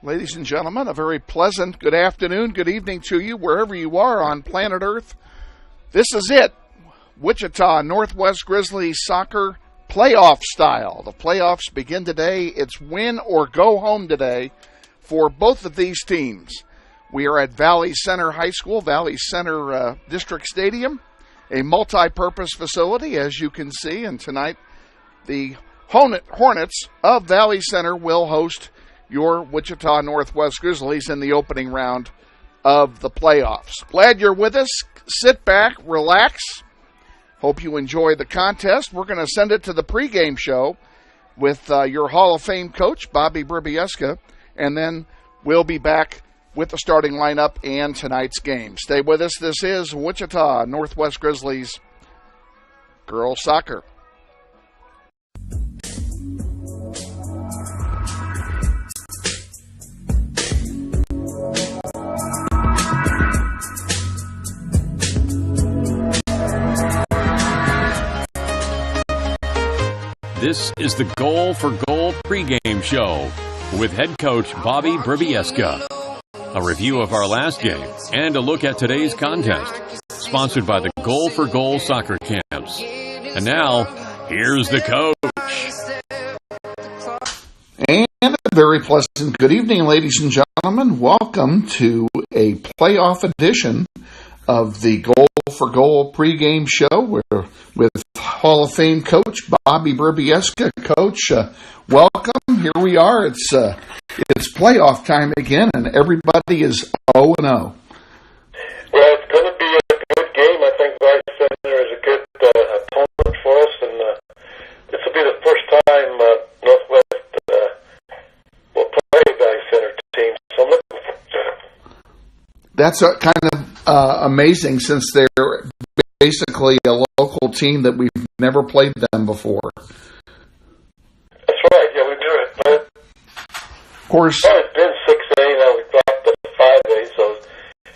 Ladies and gentlemen, a very pleasant good afternoon, good evening to you, wherever you are on planet Earth. This is it, Wichita Northwest Grizzlies soccer playoff style. The playoffs begin today. It's win or go home today for both of these teams. We are at Valley Center High School, Valley Center District Stadium, a multi-purpose facility, as you can see. And tonight, the Hornets of Valley Center will host your Wichita Northwest Grizzlies in the opening round of the playoffs. Glad you're with us. Sit back, relax. Hope you enjoy the contest. We're going to send it to the pregame show with your Hall of Fame coach, Bobby Brybieska, and then we'll be back with the starting lineup and tonight's game. Stay with us. This is Wichita Northwest Grizzlies girls soccer. This is the Goal for Goal pregame show with head coach Bobby Brybieska. A review of our last game and a look at today's contest. Sponsored by the Goal for Goal soccer camps. And now, here's the coach. And a very pleasant good evening, ladies and gentlemen. Welcome to a playoff edition of the Goal for Goal pregame show. We're with Hall of Fame coach Bobby Brybieska. Coach, welcome. Here we are. It's playoff time again, and everybody is 0-0. Well, it's going to be a good game. I think Valley Center is a good opponent for us, and this will be the first time Northwest will play a Valley Center team. So I'm looking forward to it. That's kind of amazing, since they're basically a local team that we've never played them before. That's right. Yeah, we do it. But of course, it's been 6-8. Now we dropped to 5-8, so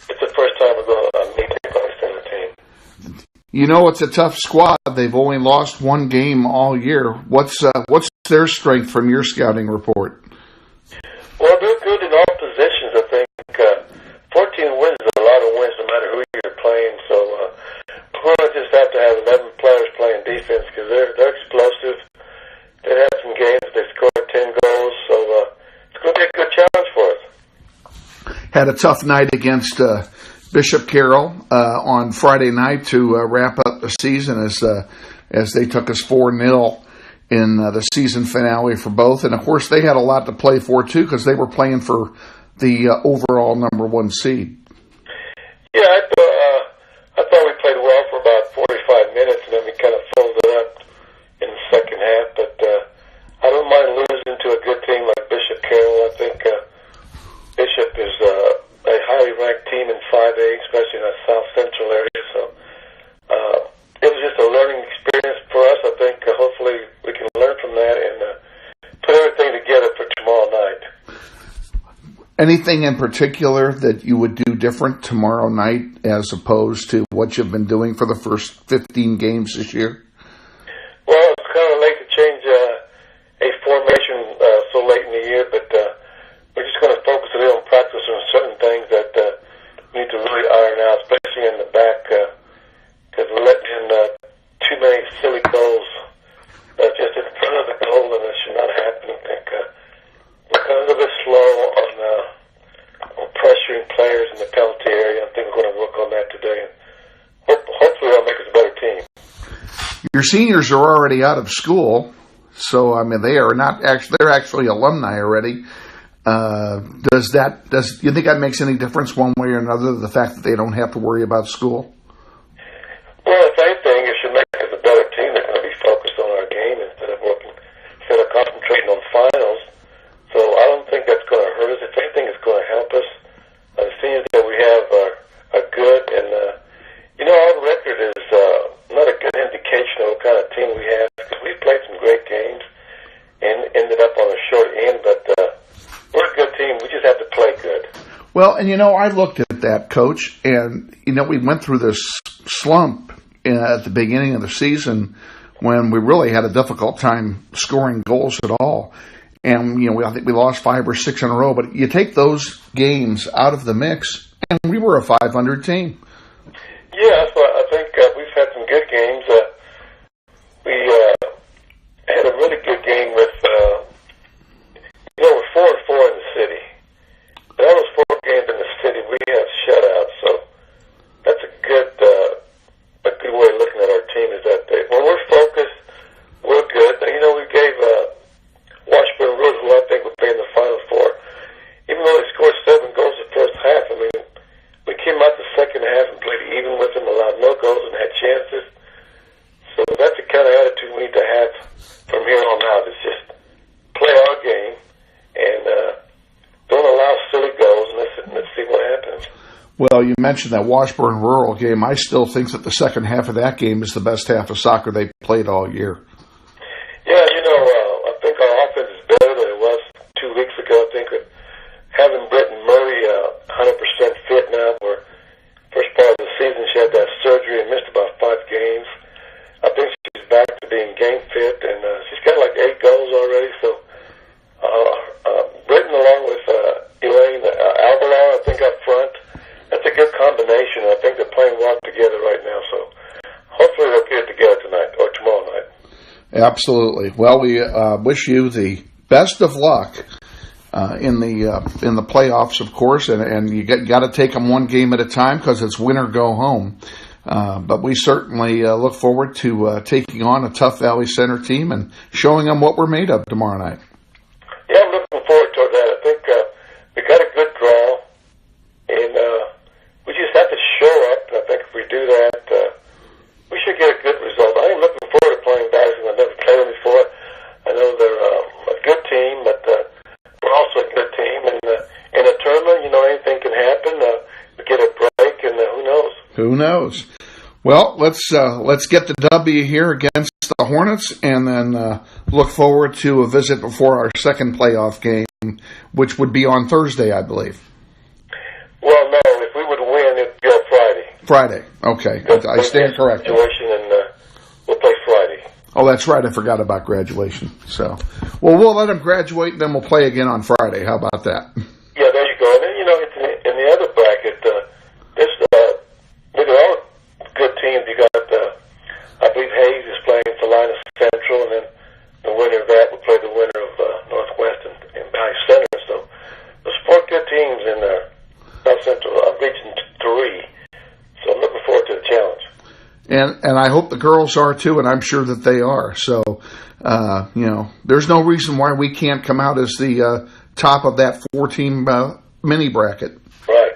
it's the first time we're going to meet the Valley Center team. You know, it's a tough squad. They've only lost one game all year. What's their strength from your scouting report? Well, they're good in all positions, I think. 14 wins is a lot of wins no matter who you're playing, so we're going to just have to have 11 players playing defense because they're explosive. They had some games they scored 10 goals, so it's going to be a good challenge for us. Had a tough night against Bishop Carroll on Friday night to wrap up the season as they took us 4-0 in the season finale for both. And, of course, they had a lot to play for, too, because they were playing for the overall number one seed. Yeah, I thought we played well for about 45 minutes, and then we kind of folded up in the second half. But I don't mind losing to a good team like Bishop Carroll. I think Bishop is a highly ranked team in 5A, especially in the South Central area. So it was just a learning experience for us. I think hopefully we can learn from that and put everything together for tomorrow night. Anything in particular that you would do different tomorrow night as opposed to what you've been doing for the first 15 games this year? Well, it's kind of late to change a formation so late in the year, but we're just going to focus a little on practice on certain things that we need to really iron out, especially in the back, because we're letting in too many silly goals just in front of the goal, and it should not happen. I think we're kind of a little bit slow on pressuring players in the penalty area. I think we're going to work on that today. Hopefully that'll make us a better team. Your seniors are already out of school, so I mean they're actually alumni already. Does you think that makes any difference one way or another, the fact that they don't have to worry about school? Well, if anything, it should make us a better team. They're going to be focused on our game instead of concentrating on finals. So I don't think that's going to hurt us. If anything, it's going to help us. The seniors that we have are good, and our record is not a good indication of what kind of team we have, because we've played some great games and ended up on a short end, but we're a good team. We just have to play good. Well, and I looked at that, Coach, and we went through this slump at the beginning of the season when we really had a difficult time scoring goals at all. and I think we lost 5 or 6 in a row. But you take those games out of the mix, and we were a 500 team. Yeah, so I think we've had some good games. We had a really good game with, we're 4-4 in the city. But all those 4 games in the city, we have shutouts. So that's a good way of looking at our team. Is that when we're focused, we're good. Now, we gave Washburn Rules, who I think would be in the Final Four, even though they scored 7 goals the first half. I mean, we came out the second half and played even with them, allowed no goals and had chances. So that's the kind of attitude we need to have from here on out. It's just play our game and don't allow silly goals, and let's see what happens. Well, you mentioned that Washburn Rural game. I still think that the second half of that game is the best half of soccer they played all year. Yeah, I think our offense is better than it was 2 weeks ago. I think that having Britton Murray 100% fit now, where first part of the season she had that surgery and missed about 5 games. I think she's back to being game fit, and she's got like 8 goals already. So Britton, along with Elaine Alvarado, I think up front, that's a good combination. I think they're playing well together right now. So hopefully they'll get it together tonight or tomorrow night. Absolutely. Well, we wish you the best of luck in the playoffs, of course, and you got to take them one game at a time because it's win or go home. But we certainly look forward to taking on a tough Valley Center team and showing them what we're made of tomorrow night. Yeah, I'm looking forward to that. I think we got a good draw, and we just have to show up. I think if we do that, we should get a good result. I am looking forward to playing Valley. I've never played them before. I know they're a good team, but we're also a good team. And in a tournament, anything can happen. We get a break, and who knows? Who knows? Well, let's get the W here against the Hornets, and then look forward to a visit before our second playoff game, which would be on Thursday, I believe. Well, no, if we would win, it'd be on Friday. Friday, okay. I stand corrected. And we'll play Friday. Oh, that's right. I forgot about graduation. So, we'll let them graduate, and then we'll play again on Friday. How about that? Yeah, there you go. And then, it's in the other bracket, look at all the good teams. You got, I believe Hayes is playing Salina Central, and then the winner of that will play the winner of Northwest and Valley Center. So there's 4 good teams in South Central Region 3. So I'm looking forward to the challenge. And I hope the girls are too, and I'm sure that they are. So, there's no reason why we can't come out as the top of that 4-team mini bracket. Right,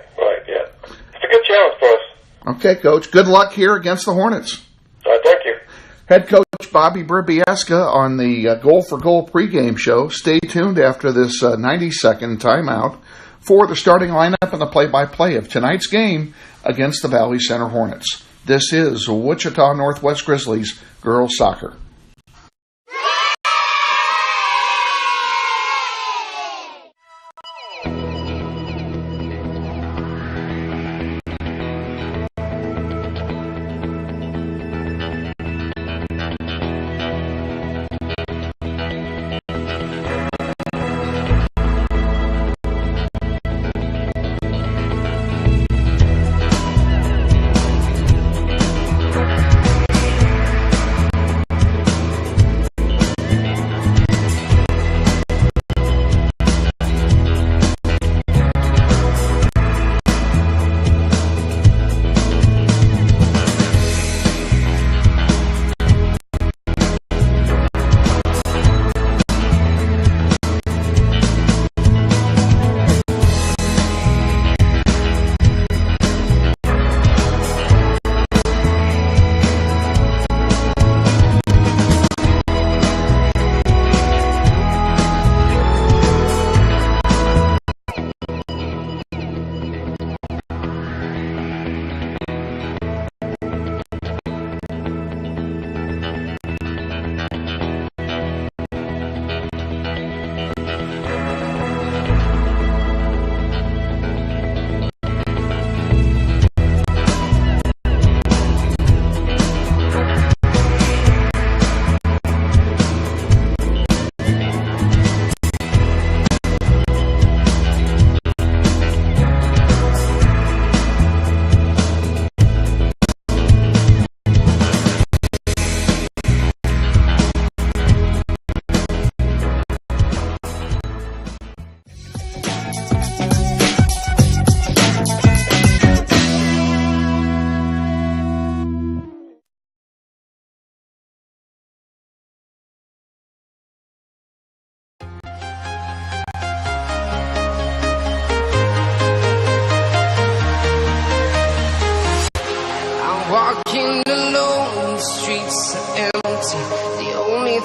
yeah. It's a good challenge for us. Okay, Coach. Good luck here against the Hornets. All right, thank you. Head Coach Bobby Bribieska on the Goal for Goal pregame show. Stay tuned after this 90-second timeout for the starting lineup and the play-by-play of tonight's game against the Valley Center Hornets. This is Wichita Northwest Grizzlies girls soccer.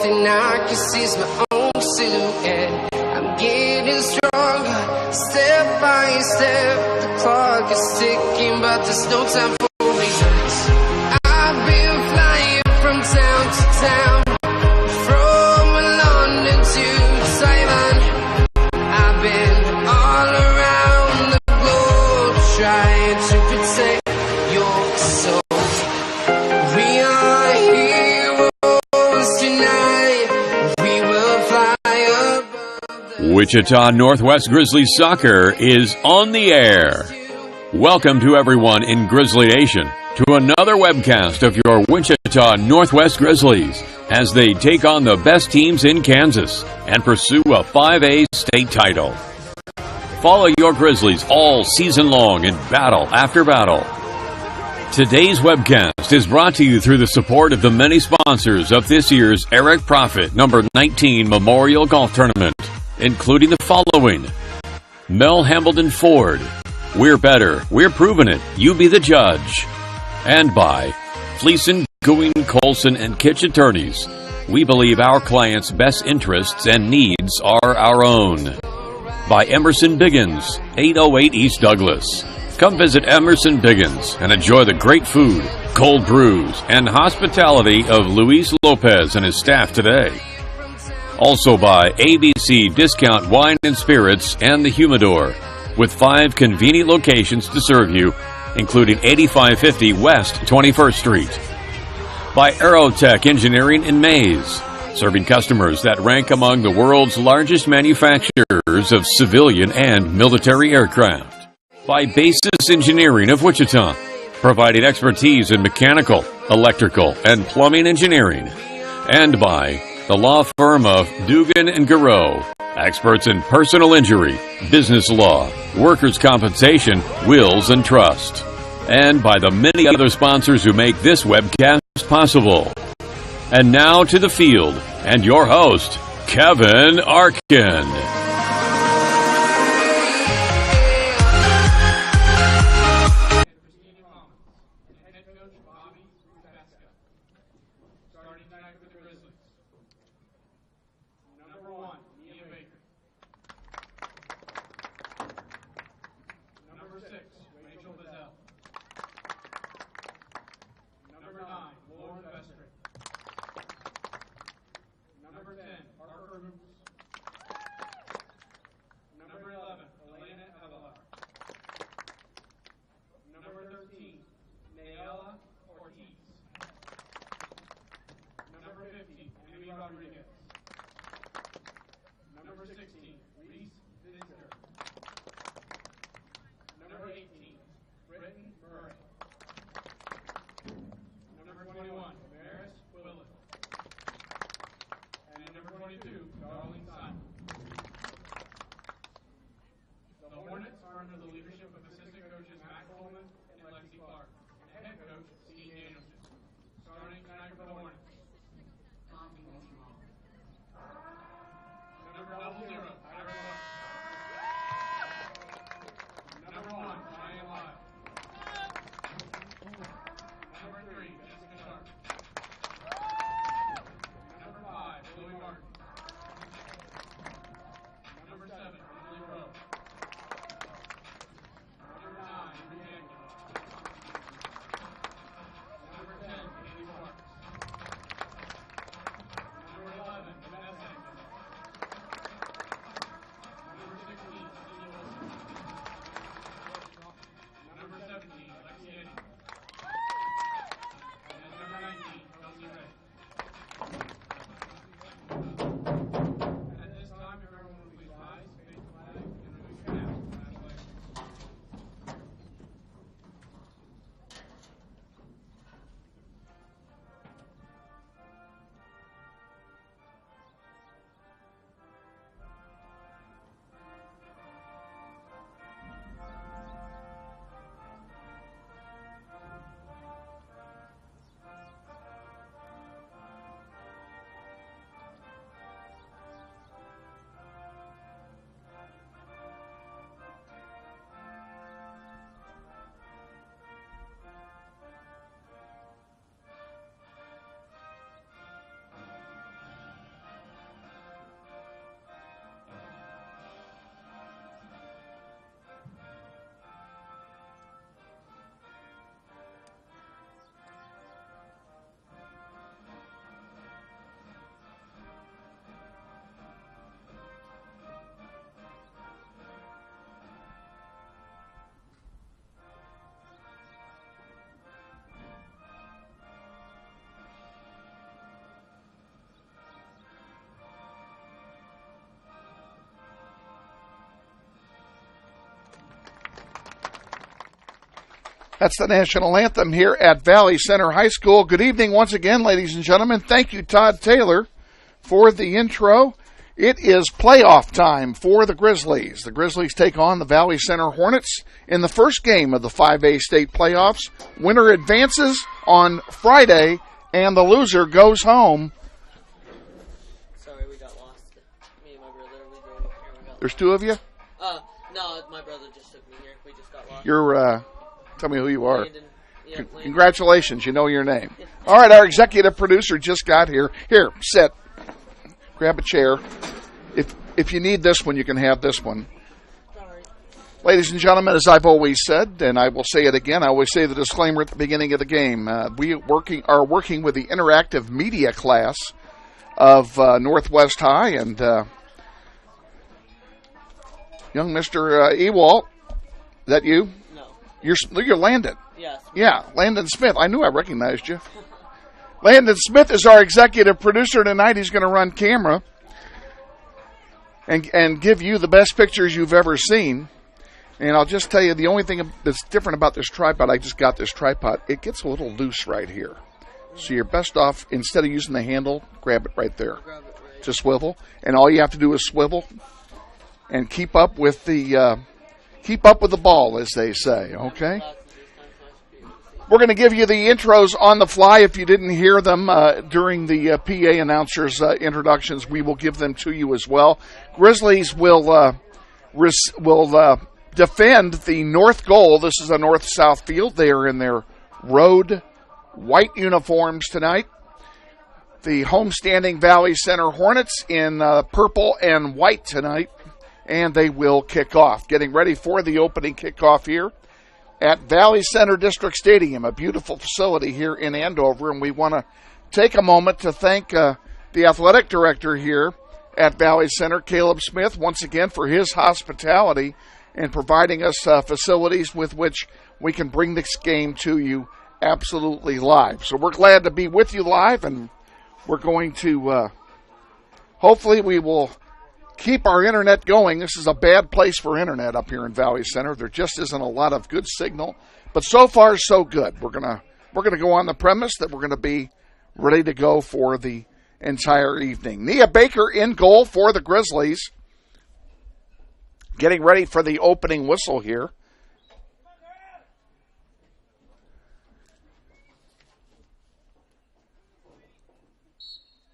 thing I can see is my own silhouette. I'm getting stronger, step by step. The clock is ticking, but there's no time for reasons. I've been flying from town to town, from London to Taiwan. I've been all around the globe trying to protect your soul. We are heroes tonight. We will fly above the Wichita Northwest Grizzlies soccer is on the air. Welcome to everyone in Grizzly Nation to another webcast of your Wichita Northwest Grizzlies as they take on the best teams in Kansas and pursue a 5A state title. Follow your Grizzlies all season long in battle after battle. Today's webcast is brought to you through the support of the many sponsors of this year's Eric Profit number 19 Memorial Golf Tournament, including the following: Mel Hambledon Ford, We're Better, We're Proving It, You Be the Judge. And by Fleeson, Going, Colson, and Kitch Attorneys. We believe our clients' best interests and needs are our own. By Emerson Biggins, 808 East Douglas. Come visit Emerson Biggins and enjoy the great food, cold brews, and hospitality of Luis Lopez and his staff today. Also by ABC Discount Wine and Spirits and the Humidor, with 5 convenient locations to serve you, including 8550 West 21st Street. By Aerotech Engineering in Mays, serving customers that rank among the world's largest manufacturers of civilian and military aircraft. By Basis Engineering of Wichita, providing expertise in mechanical, electrical, and plumbing engineering. And by the law firm of Dugan and Garreau, experts in personal injury, business law, workers' compensation, wills, and trust. And by the many other sponsors who make this webcast possible. And now to the field, and your host, Kevin Arkin. Head coach Bobby Brubeska. Starting tonight with the Grizzlies. Number 1, Mia Baker. Number 6, Rachel Bazell. Number 9, Lauren Vestry. Number 10, Parker Hoops. That's the national anthem here at Valley Center High School. Good evening once again, ladies and gentlemen. Thank you, Todd Taylor, for the intro. It is playoff time for the Grizzlies. The Grizzlies take on the Valley Center Hornets in the first game of the 5A state playoffs. Winner advances on Friday, and the loser goes home. Sorry, we got lost. Me and my brother, we drove up here. We got There's two of you? No, my brother just took me here. We just got lost. You're, tell me who you are. Landon. Yeah, Landon. Congratulations, you know your name. All right, our executive producer just got here. Here, sit. Grab a chair. If you need this one, you can have this one. Sorry. Ladies and gentlemen, as I've always said, and I will say it again, I always say the disclaimer at the beginning of the game. We are working with the interactive media class of Northwest High, and young Mr. Ewald, is that you? No. You're Landon. Yes. Yeah, Landon Smith. I knew I recognized you. Landon Smith is our executive producer tonight. He's going to run camera and give you the best pictures you've ever seen. And I'll just tell you, the only thing that's different about this tripod, I just got this tripod, it gets a little loose right here. So you're best off, instead of using the handle, grab it right there. Grab it right. To swivel. And all you have to do is swivel and keep up with the ball, as they say, okay? We're going to give you the intros on the fly. If you didn't hear them during the PA announcers' introductions, we will give them to you as well. Grizzlies will defend the north goal. This is a north-south field. They are in their road white uniforms tonight. The homestanding Valley Center Hornets in purple and white tonight, and they will kick off. Getting ready for the opening kickoff here at Valley Center District Stadium, a beautiful facility here in Andover, and we want to take a moment to thank the athletic director here at Valley Center, Caleb Smith, once again for his hospitality and providing us facilities with which we can bring this game to you absolutely live. So we're glad to be with you live, and we're going to, hopefully we will keep our internet going. This is a bad place for internet up here in Valley Center. There just isn't a lot of good signal, but so far so good. We're gonna go on the premise that we're gonna be ready to go for the entire evening. Nia Baker in goal for the Grizzlies, getting ready for the opening whistle here.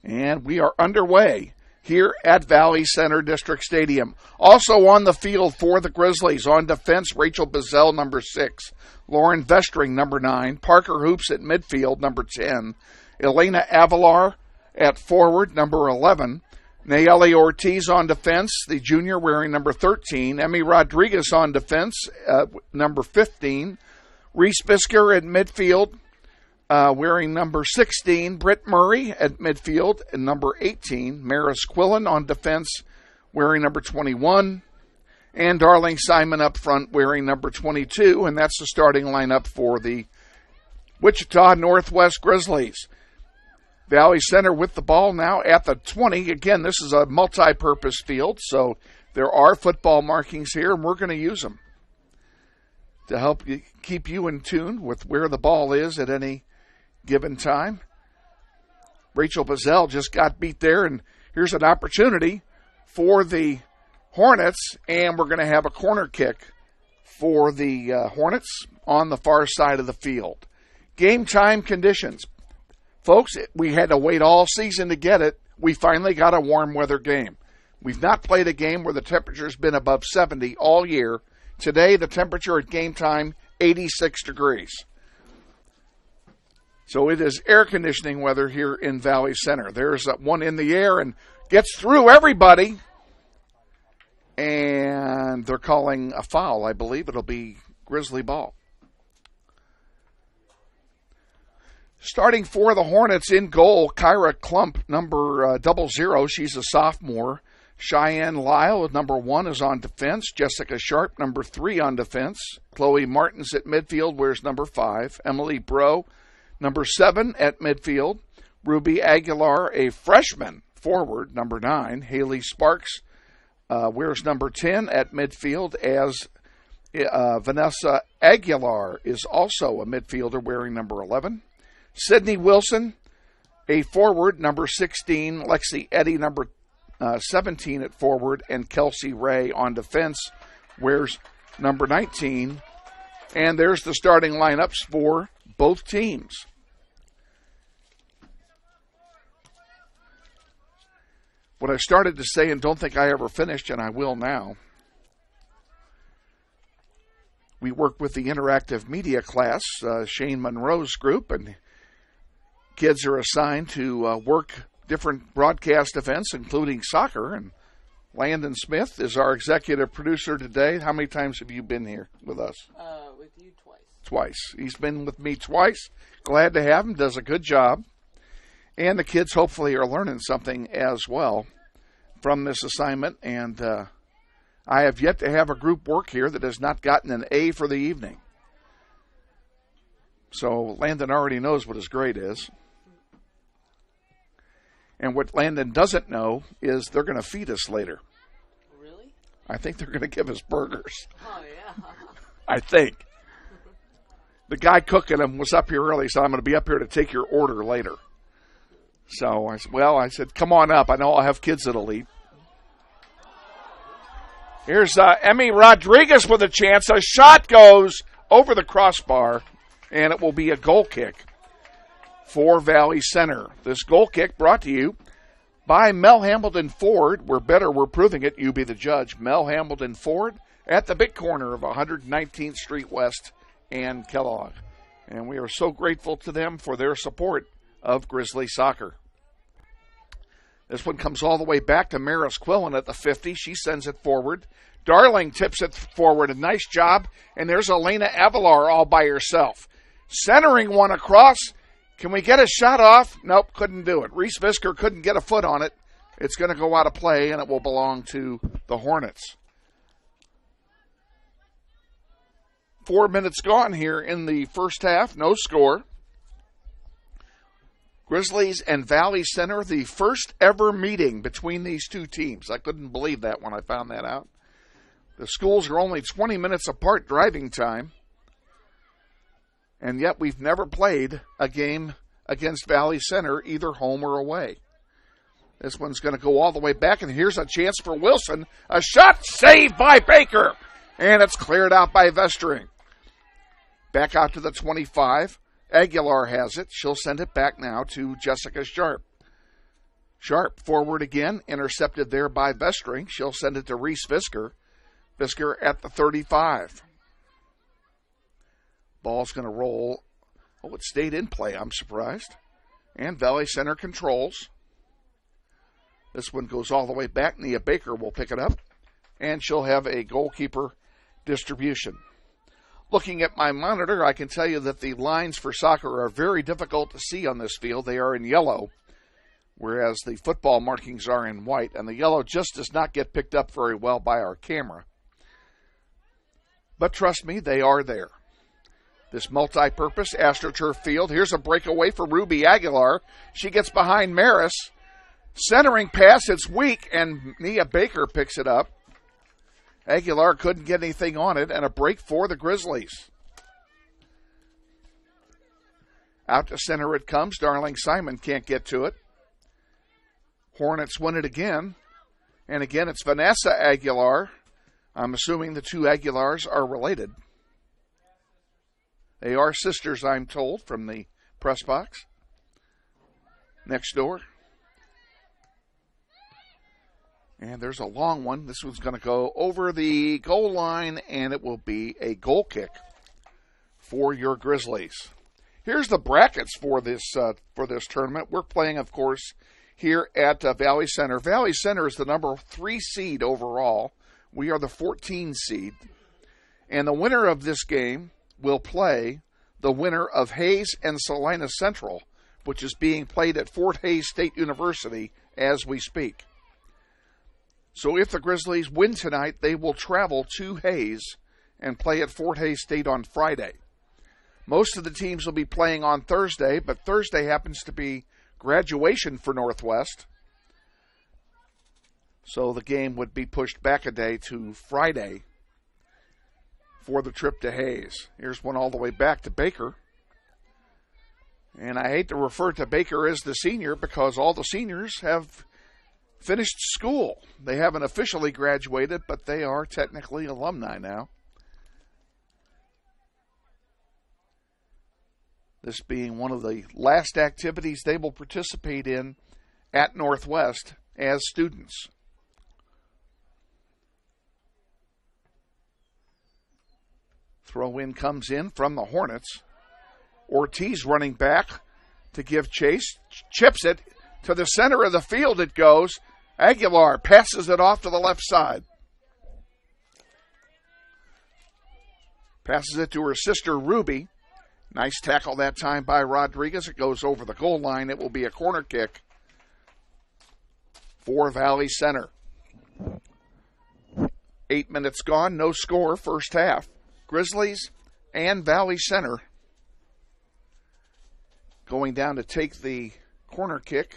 And we are underway here at Valley Center District Stadium. Also on the field for the Grizzlies, on defense, Rachel Bazell, number 6. Lauren Vestring, number 9. Parker Hoops at midfield, number 10. Elena Avalar at forward, number 11. Nayeli Ortiz on defense, the junior, wearing number 13. Emmy Rodriguez on defense, number 15. Reese Bisker at midfield, wearing number 16, Britt Murray at midfield, and number 18, Maris Quillen on defense, wearing number 21, and Darling Simon up front, wearing number 22, and that's the starting lineup for the Wichita Northwest Grizzlies. Valley Center with the ball now at the 20. Again, this is a multi-purpose field, so there are football markings here, and we're going to use them to help keep you in tune with where the ball is at any given time. Rachel Bazell just got beat there, and here's an opportunity for the Hornets, and we're going to have a corner kick for the Hornets on the far side of the field. Game time conditions. Folks, we had to wait all season to get it. We finally got a warm weather game. We've not played a game where the temperature's been above 70 all year. Today, the temperature at game time, 86 degrees. So it is air conditioning weather here in Valley Center. There's one in the air and gets through everybody. And they're calling a foul, I believe. It'll be Grizzly ball. Starting for the Hornets in goal, Kyra Klump, number 00. She's a sophomore. Cheyenne Lyle, number 1, is on defense. Jessica Sharp, number 3, on defense. Chloe Martins at midfield, wears number 5. Emily Bro, number 7, at midfield. Ruby Aguilar, a freshman, forward, number 9. Haley Sparks wears number 10 at midfield, as Vanessa Aguilar is also a midfielder wearing number 11. Sydney Wilson, a forward, number 16. Lexi Eddy, number 17 at forward. And Kelsey Ray on defense wears number 19. And there's the starting lineups for both teams. What I started to say and don't think I ever finished, and I will now, we work with the interactive media class, Shane Monroe's group, and kids are assigned to work different broadcast events, including soccer. And Landon Smith is our executive producer today. How many times have you been here with us? With you twice. Twice. He's been with me twice. Glad to have him. Does a good job. And the kids hopefully are learning something as well from this assignment. And I have yet to have a group work here that has not gotten an A for the evening. So Landon already knows what his grade is. And what Landon doesn't know is they're going to feed us later. Really? I think they're going to give us burgers. Oh, yeah. I think. The guy cooking them was up here early, so I'm going to be up here to take your order later. So I said, come on up. I know I'll have kids that'll eat. Here's Emmy Rodriguez with a chance. A shot goes over the crossbar, and it will be a goal kick for Valley Center. This goal kick brought to you by Mel Hambleton Ford. We're better, we're proving it. You be the judge. Mel Hambleton Ford at the big corner of 119th Street West and Kellogg. And we are so grateful to them for their support of Grizzly soccer. This one comes all the way back to Maris Quillen at the 50. She sends it forward. Darling tips it forward. A nice job. And there's Elena Avalar all by herself. Centering one across. Can we get a shot off? Nope, couldn't do it. Reese Visker couldn't get a foot on it. It's going to go out of play, and it will belong to the Hornets. 4 minutes gone here in the first half. No score. Grizzlies and Valley Center, the first ever meeting between these two teams. I couldn't believe that when I found that out. The schools are only 20 minutes apart driving time. And yet we've never played a game against Valley Center, either home or away. This one's going to go all the way back, and here's a chance for Wilson. A shot saved by Baker, and it's cleared out by Vestering. Back out to the 25. Aguilar has it. She'll send it back now to Jessica Sharp. Sharp forward again, intercepted there by Vestering. She'll send it to Reese Visker. Visker at the 35. Ball's going to roll. Oh, it stayed in play. I'm surprised. And Valley Center controls. This one goes all the way back. Nia Baker will pick it up. And she'll have a goalkeeper distribution. Looking at my monitor, I can tell you that the lines for soccer are very difficult to see on this field. They are in yellow, whereas the football markings are in white. And the yellow just does not get picked up very well by our camera. But trust me, they are there. This multi-purpose AstroTurf field. Here's a breakaway for Ruby Aguilar. She gets behind Maris. Centering pass, it's weak, and Nia Baker picks it up. Aguilar couldn't get anything on it, and a break for the Grizzlies. Out to center it comes. Darling Simon can't get to it. Hornets win it again. And again, it's Vanessa Aguilar. I'm assuming the two Aguilars are related. They are sisters, I'm told, from the press box. Next door. And there's a long one. This one's going to go over the goal line, and it will be a goal kick for your Grizzlies. Here's the brackets for this tournament. We're playing, of course, here at Valley Center. Valley Center is the number 3 seed overall. We are the 14 seed. And the winner of this game will play the winner of Hayes and Salina Central, which is being played at Fort Hays State University as we speak. So if the Grizzlies win tonight, they will travel to Hayes and play at Fort Hays State on Friday. Most of the teams will be playing on Thursday, but Thursday happens to be graduation for Northwest. So the game would be pushed back a day to Friday for the trip to Hayes. Here's one all the way back to Baker. And I hate to refer to Baker as the senior because all the seniors have finished school. They haven't officially graduated, but they are technically alumni now. This being one of the last activities they will participate in at Northwest as students. Throw in comes in from the Hornets. Ortiz running back to give chase. Chips it to the center of the field it goes. Aguilar passes it off to the left side. Passes it to her sister Ruby. Nice tackle that time by Rodriguez. It goes over the goal line. It will be a corner kick for Valley Center. 8 minutes gone, no score, first half. Grizzlies and Valley Center going down to take the corner kick.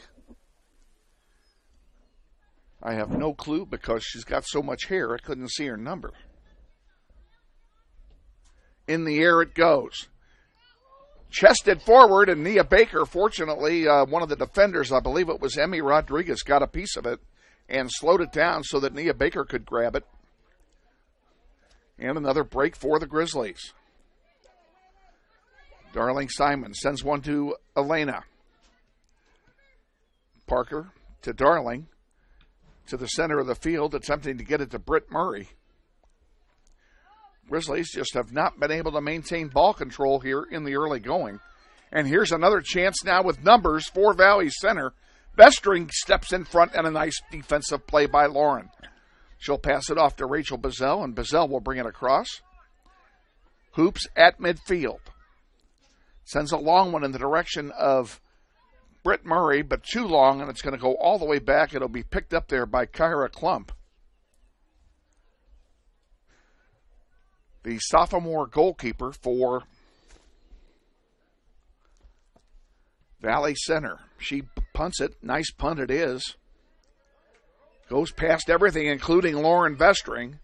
I have no clue because she's got so much hair I couldn't see her number. In the air it goes. Chested forward, and Nia Baker, fortunately, one of the defenders, I believe it was Emmy Rodriguez, got a piece of it and slowed it down so that Nia Baker could grab it. And another break for the Grizzlies. Darling Simon sends one to Elena. Parker to Darling, to the center of the field, attempting to get it to Britt Murray. Grizzlies just have not been able to maintain ball control here in the early going. And here's another chance now with numbers for Valley Center. Bestring steps in front and a nice defensive play by Lauren. She'll pass it off to Rachel Bazell, and Bazell will bring it across. Hoops at midfield. Sends a long one in the direction of Britt Murray, but too long, and it's going to go all the way back. It'll be picked up there by Kyra Klump. The sophomore goalkeeper for Valley Center. She punts it. Nice punt it is. Goes past everything, including Lauren Vestring.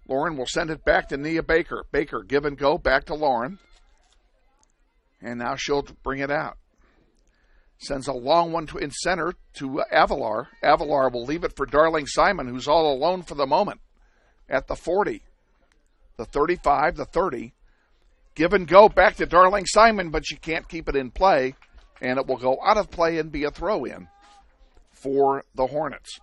Lauren will send it back to Nia Baker. Baker, give and go, back to Lauren. And now she'll bring it out. Sends a long one in center to Avalar. Avalar will leave it for Darling Simon, who's all alone for the moment at the 40. The 35, the 30. Give and go back to Darling Simon, but she can't keep it in play. And it will go out of play and be a throw-in for the Hornets.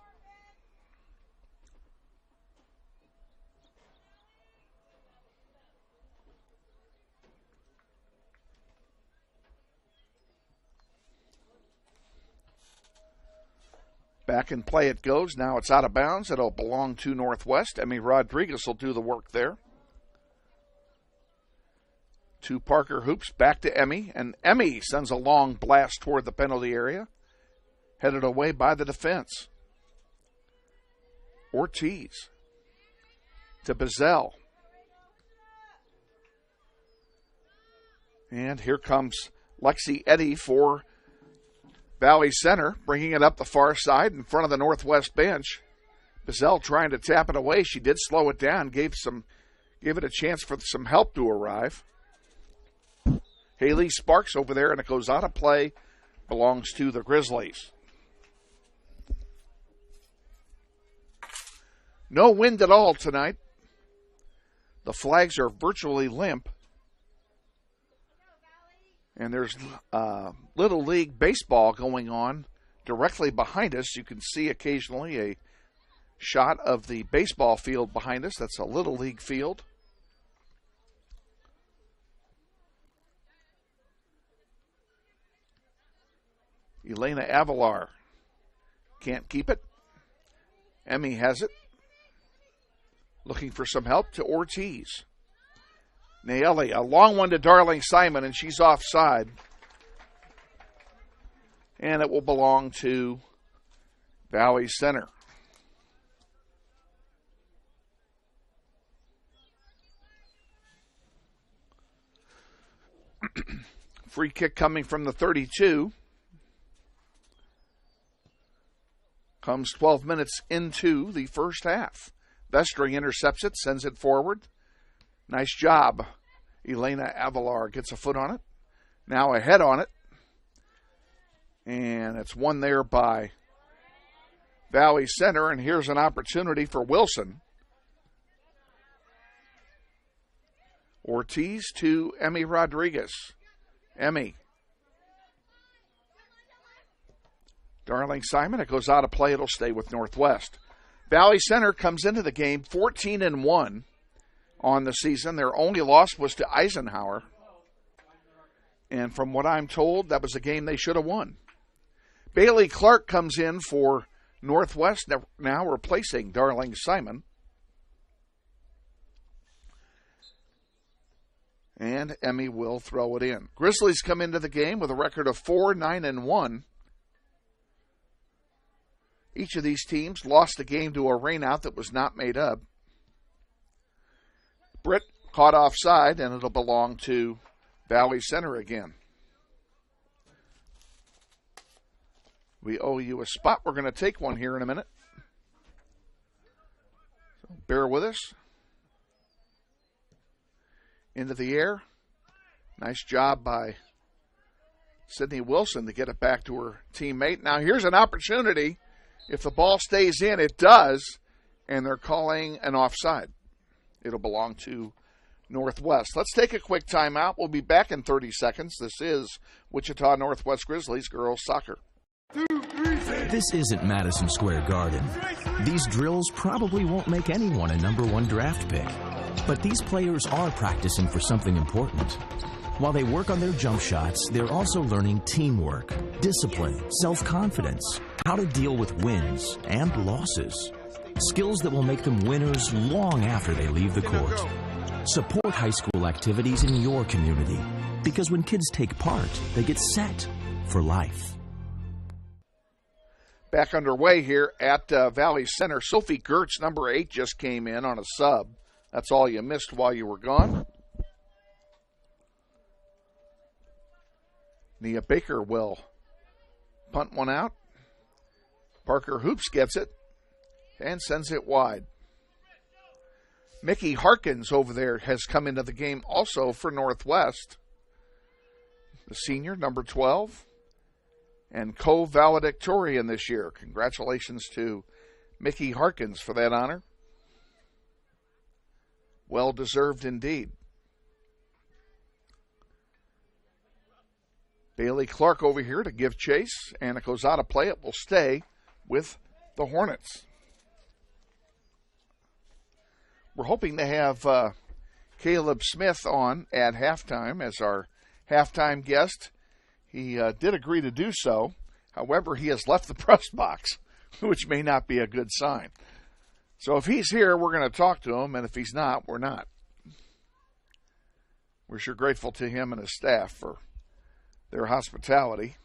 Back in play it goes. Now it's out of bounds. It'll belong to Northwest. Emmy Rodriguez will do the work there. To Parker Hoops, back to Emmy, and Emmy sends a long blast toward the penalty area, headed away by the defense. Ortiz to Bazell. And here comes Lexi Eddy for Valley Center, bringing it up the far side in front of the Northwest bench. Bazell trying to tap it away. She did slow it down, gave it a chance for some help to arrive. Haley Sparks over there, and it goes out of play. Belongs to the Grizzlies. No wind at all tonight. The flags are virtually limp. And there's Little League baseball going on directly behind us. You can see occasionally a shot of the baseball field behind us. That's a Little League field. Elena Avalar can't keep it. Emmy has it. Looking for some help to Ortiz. Naeli, a long one to Darling Simon, and she's offside. And it will belong to Valley Center. Free kick coming from the 32. Comes 12 minutes into the first half. Vestring intercepts it, sends it forward. Nice job. Elena Avalar gets a foot on it. Now a head on it. And it's won there by Valley Center. And here's an opportunity for Wilson. Ortiz to Emmy Rodriguez. Emmy. Darling Simon, it goes out of play. It'll stay with Northwest. Valley Center comes into the game 14-1 on the season. Their only loss was to Eisenhower. And from what I'm told, that was a game they should have won. Bailey Clark comes in for Northwest, now replacing Darling Simon. And Emmy will throw it in. Grizzlies come into the game with a record of 4-9-1. Each of these teams lost the game to a rainout that was not made up. Britt caught offside, and it'll belong to Valley Center again. We owe you a spot. We're going to take one here in a minute. So bear with us. Into the air. Nice job by Sydney Wilson to get it back to her teammate. Now here's an opportunity. If the ball stays in, it does, and they're calling an offside. It'll belong to Northwest. Let's take a quick timeout. We'll be back in 30 seconds. This is Wichita Northwest Grizzlies girls soccer. This isn't Madison Square Garden. These drills probably won't make anyone a #1 draft pick. But these players are practicing for something important. While they work on their jump shots, they're also learning teamwork, discipline, self-confidence, how to deal with wins and losses. Skills that will make them winners long after they leave the court. Support high school activities in your community, because when kids take part, they get set for life. Back underway here at Valley Center. Sophie Gertz, number 8, just came in on a sub. That's all you missed while you were gone. Nia Baker will punt one out. Parker Hoops gets it and sends it wide. Mickey Harkins over there has come into the game also for Northwest. The senior, number 12, and co-valedictorian this year. Congratulations to Mickey Harkins for that honor. Well deserved indeed. Bailey Clark over here to give chase, and it goes out of play. It will stay with the Hornets. We're hoping to have Caleb Smith on at halftime as our halftime guest. He did agree to do so. However, he has left the press box, which may not be a good sign. So if he's here, we're going to talk to him, and if he's not, we're not. We're sure grateful to him and his staff for their hospitality.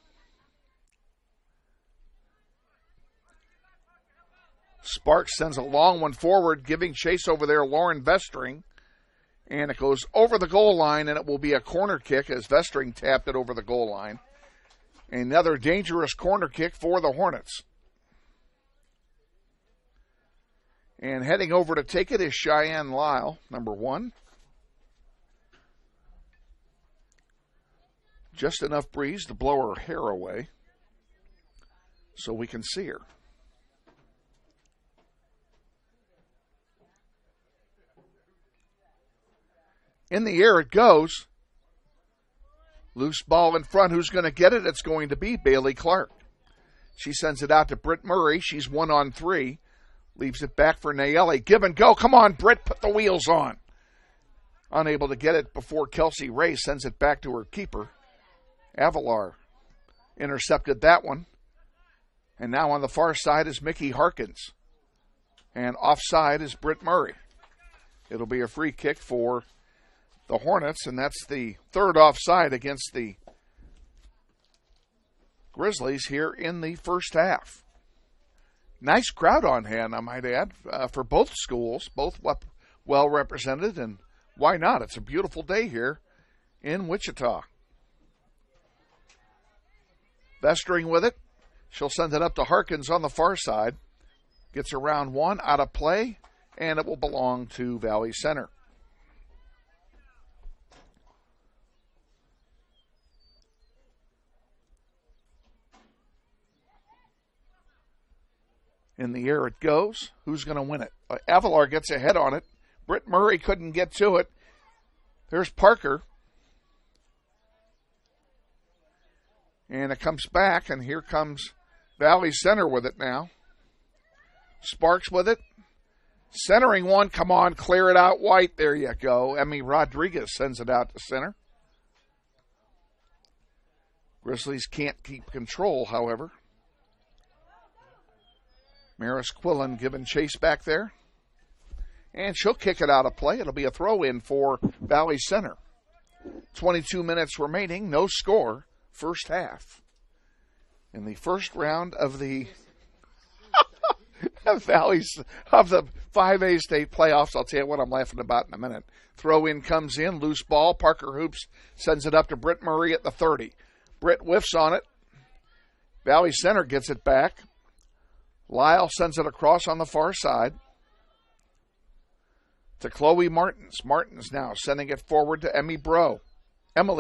Sparks sends a long one forward, giving chase over there, Lauren Vestring. And it goes over the goal line, and it will be a corner kick as Vestring tapped it over the goal line. Another dangerous corner kick for the Hornets. And heading over to take it is Cheyenne Lyle, number 1. Just enough breeze to blow her hair away so we can see her. In the air it goes. Loose ball in front. Who's going to get it? It's going to be Bailey Clark. She sends it out to Britt Murray. She's 1-on-3. Leaves it back for Nayeli. Give and go. Come on, Britt. Put the wheels on. Unable to get it before Kelsey Ray sends it back to her keeper. Avalar intercepted that one. And now on the far side is Mickey Harkins. And offside is Britt Murray. It'll be a free kick for the Hornets, and that's the third offside against the Grizzlies here in the first half. Nice crowd on hand, I might add, for both schools, both well represented, and why not? It's a beautiful day here in Wichita. Vestring with it. She'll send it up to Harkins on the far side. Gets around one, out of play, and it will belong to Valley Center. In the air it goes. Who's going to win it? Avalar gets ahead on it. Britt Murray couldn't get to it. There's Parker. And it comes back, and here comes Valley Center with it now. Sparks with it. Centering one. Come on, clear it out, White. There you go. Emmy Rodriguez sends it out to center. Grizzlies can't keep control, however. Maris Quillen giving chase back there. And she'll kick it out of play. It'll be a throw-in for Valley Center. 22 minutes remaining, no score, first half. In the first round of the Valley's of the 5A state playoffs, I'll tell you what I'm laughing about in a minute. Throw-in comes in, loose ball. Parker Hoops sends it up to Britt Murray at the 30. Britt whiffs on it. Valley Center gets it back. Lyle sends it across on the far side to Chloe Martins. Martins now sending it forward to Emily Bro. And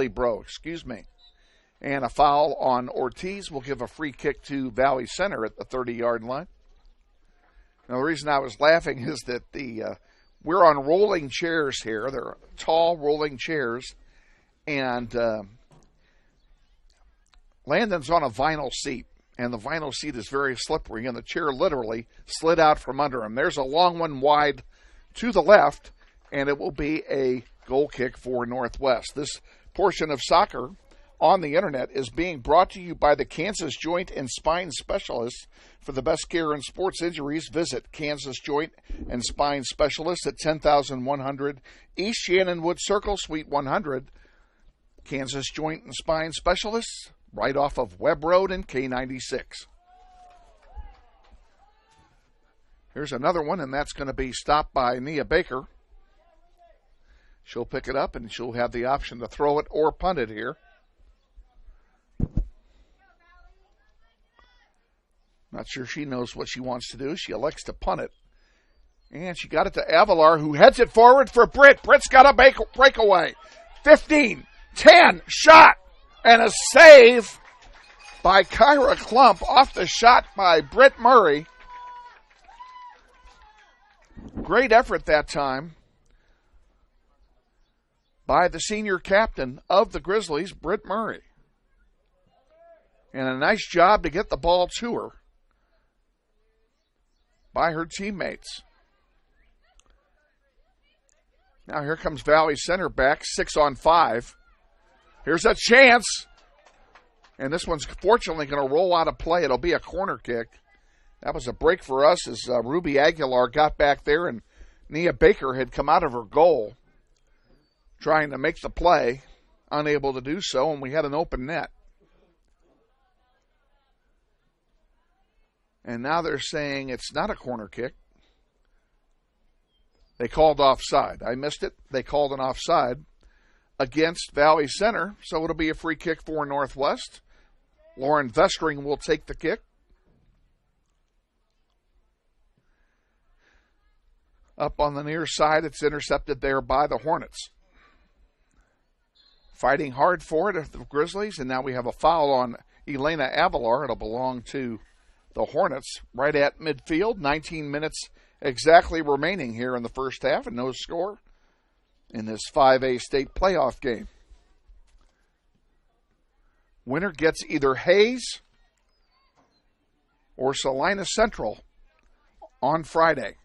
a foul on Ortiz will give a free kick to Valley Center at the 30-yard line. Now, the reason I was laughing is that we're on rolling chairs here. They're tall rolling chairs. And Landon's on a vinyl seat. And the vinyl seat is very slippery, and the chair literally slid out from under him. There's a long one wide to the left, and it will be a goal kick for Northwest. This portion of soccer on the internet is being brought to you by the Kansas Joint and Spine Specialists. For the best care in sports injuries, visit Kansas Joint and Spine Specialists at 10,100 East Shannonwood Circle, Suite 100. Kansas Joint and Spine Specialists, right off of Webb Road and K96. Here's another one, and that's going to be stopped by Nia Baker. She'll pick it up, and she'll have the option to throw it or punt it here. Not sure she knows what she wants to do. She elects to punt it. And she got it to Avalar, who heads it forward for Britt. Britt's got a breakaway. 15, 10, shot. And a save by Kyra Klump off the shot by Britt Murray. Great effort that time by the senior captain of the Grizzlies, Britt Murray. And a nice job to get the ball to her by her teammates. Now here comes Valley Center back, 6-on-5. Here's a chance. And this one's fortunately going to roll out of play. It'll be a corner kick. That was a break for us as Ruby Aguilar got back there, and Nia Baker had come out of her goal trying to make the play, unable to do so, and we had an open net. And now they're saying it's not a corner kick. They called offside. I missed it. They called an offside against Valley Center, so it'll be a free kick for Northwest. Lauren Vestring will take the kick. Up on the near side, it's intercepted there by the Hornets. Fighting hard for it, the Grizzlies, and now we have a foul on Elena Avalar. It'll belong to the Hornets right at midfield. 19 minutes exactly remaining here in the first half, and no score in this 5A state playoff game. Winner gets either Hayes or Salina Central on Friday.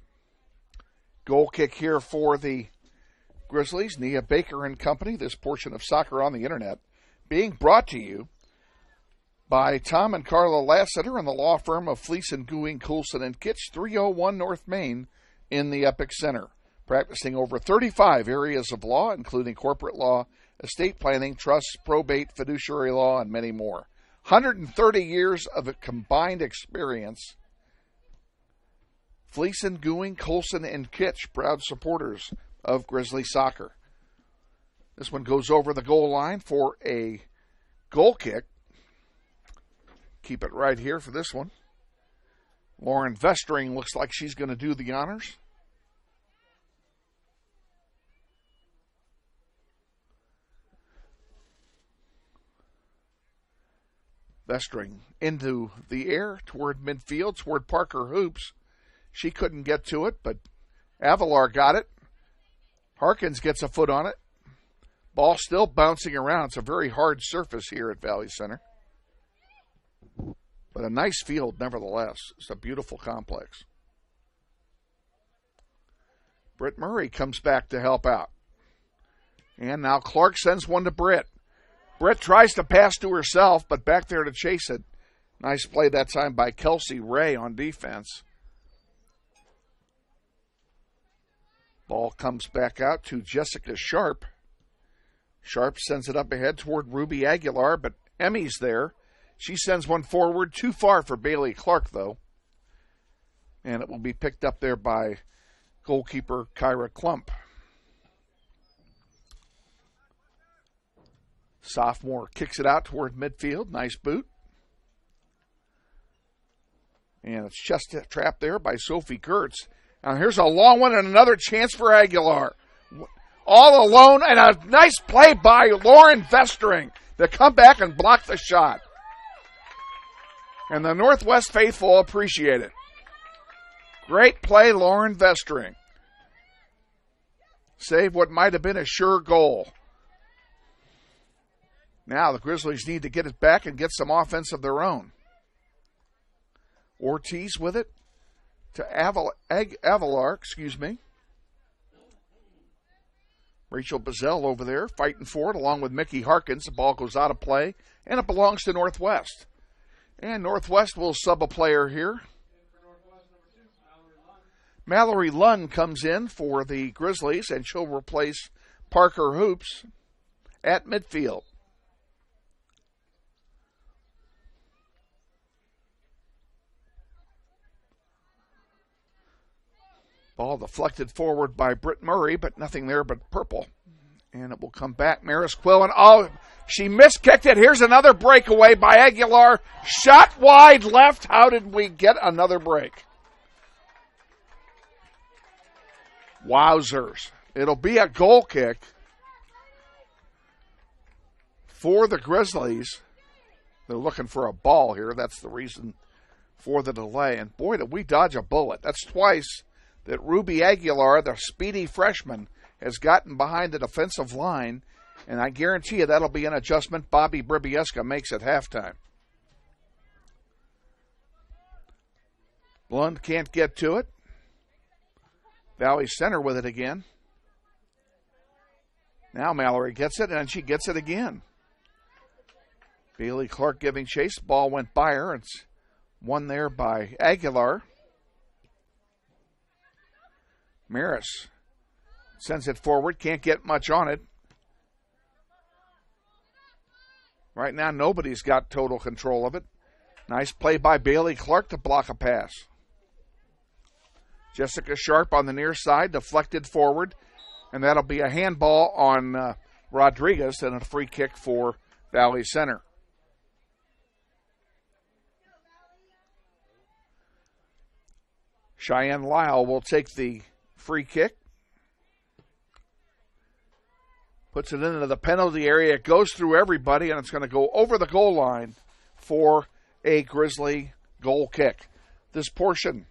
Goal kick here for the Grizzlies, Nia Baker and company. This portion of Soccer on the Internet being brought to you by Tom and Carla Lassiter and the law firm of Fleece and Gooing, Coulson and Kitch, 301 North Main in the Epic Center. Practicing over 35 areas of law, including corporate law, estate planning, trusts, probate, fiduciary law, and many more. 130 years of a combined experience. Fleece and Gooing, Coulson and Kitch, proud supporters of Grizzly soccer. This one goes over the goal line for a goal kick. Keep it right here for this one. Lauren Vestring looks like she's going to do the honors. Vestring into the air toward midfield, toward Parker Hoops. She couldn't get to it, but Avalar got it. Harkins gets a foot on it. Ball still bouncing around. It's a very hard surface here at Valley Center. But a nice field nevertheless. It's a beautiful complex. Britt Murray comes back to help out. And now Clark sends one to Britt. Britt tries to pass to herself, but back there to chase it. Nice play that time by Kelsey Ray on defense. Ball comes back out to Jessica Sharp. Sharp sends it up ahead toward Ruby Aguilar, but Emmy's there. She sends one forward, too far for Bailey Clark, though. And it will be picked up there by goalkeeper Kyra Klump. Sophomore kicks it out toward midfield. Nice boot. And it's just a trap there by Sophie Gertz. Now here's a long one and another chance for Aguilar. All alone, and a nice play by Lauren Vestring to come back and block the shot. And the Northwest faithful appreciate it. Great play, Lauren Vestring. Save what might have been a sure goal. Now the Grizzlies need to get it back and get some offense of their own. Ortiz with it to Avalar, Rachel Bazell over there fighting for it along with Mickey Harkins. The ball goes out of play, and it belongs to Northwest. And Northwest will sub a player here. Mallory Lunn comes in for the Grizzlies, and she'll replace Parker Hoops at midfield. Ball deflected forward by Britt Murray, but nothing there but purple. And it will come back. Maris Quillen. Oh, she miskicked it. Here's another breakaway by Aguilar. Shot wide left. How did we get another break? Wowzers. It'll be a goal kick for the Grizzlies. They're looking for a ball here. That's the reason for the delay. And boy, did we dodge a bullet. That's twice that Ruby Aguilar, the speedy freshman, has gotten behind the defensive line, and I guarantee you that'll be an adjustment Bobby Bribieska makes at halftime. Lund can't get to it. Valley Center with it again. Now Mallory gets it, and she gets it again. Bailey Clark giving chase. Ball went by her. It's won there by Aguilar. Maris sends it forward. Can't get much on it. Right now, nobody's got total control of it. Nice play by Bailey Clark to block a pass. Jessica Sharp on the near side, deflected forward. And that'll be a handball on Rodriguez and a free kick for Valley Center. Cheyenne Lyle will take the free kick. Puts it into the penalty area. It goes through everybody, and it's going to go over the goal line for a Grizzly goal kick. This portion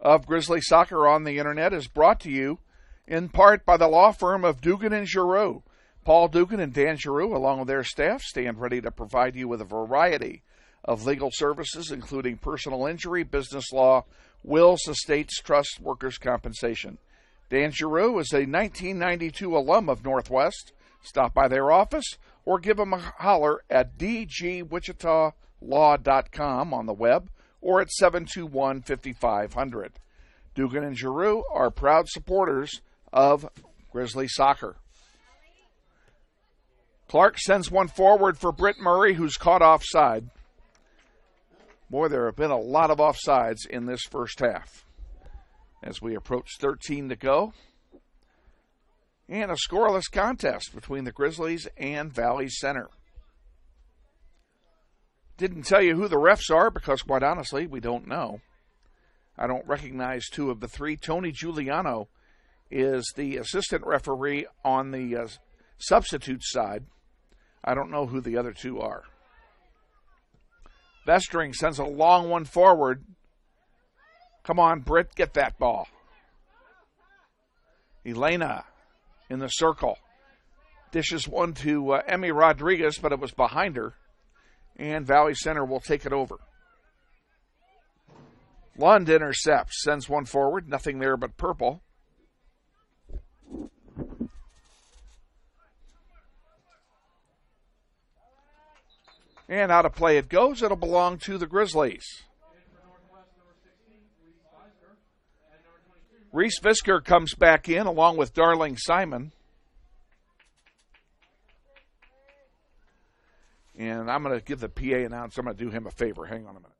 of Grizzly Soccer on the Internet is brought to you in part by the law firm of Dugan and Giroux. Paul Dugan and Dan Giroux, along with their staff, stand ready to provide you with a variety of legal services, including personal injury, business law, wills, estates, trusts, workers' compensation. Dan Giroux is a 1992 alum of Northwest. Stop by their office or give them a holler at dgwichitalaw.com on the web or at 721-5500. Dugan and Giroux are proud supporters of Grizzly Soccer. Clark sends one forward for Britt Murray, who's caught offside. Boy, there have been a lot of offsides in this first half as we approach 13 to go. And a scoreless contest between the Grizzlies and Valley Center. Didn't tell you who the refs are because, quite honestly, we don't know. I don't recognize two of the three. Tony Giuliano is the assistant referee on the substitute side. I don't know who the other two are. Vestring sends a long one forward. Come on, Britt, get that ball. Elena in the circle. Dishes one to Emmy Rodriguez, but it was behind her. And Valley Center will take it over. Lund intercepts, sends one forward. Nothing there but purple. And out of play it goes. It'll belong to the Grizzlies. Reese Visker comes back in along with Darling Simon. And I'm going to give the PA announcer, I'm going to do him a favor. Hang on a minute.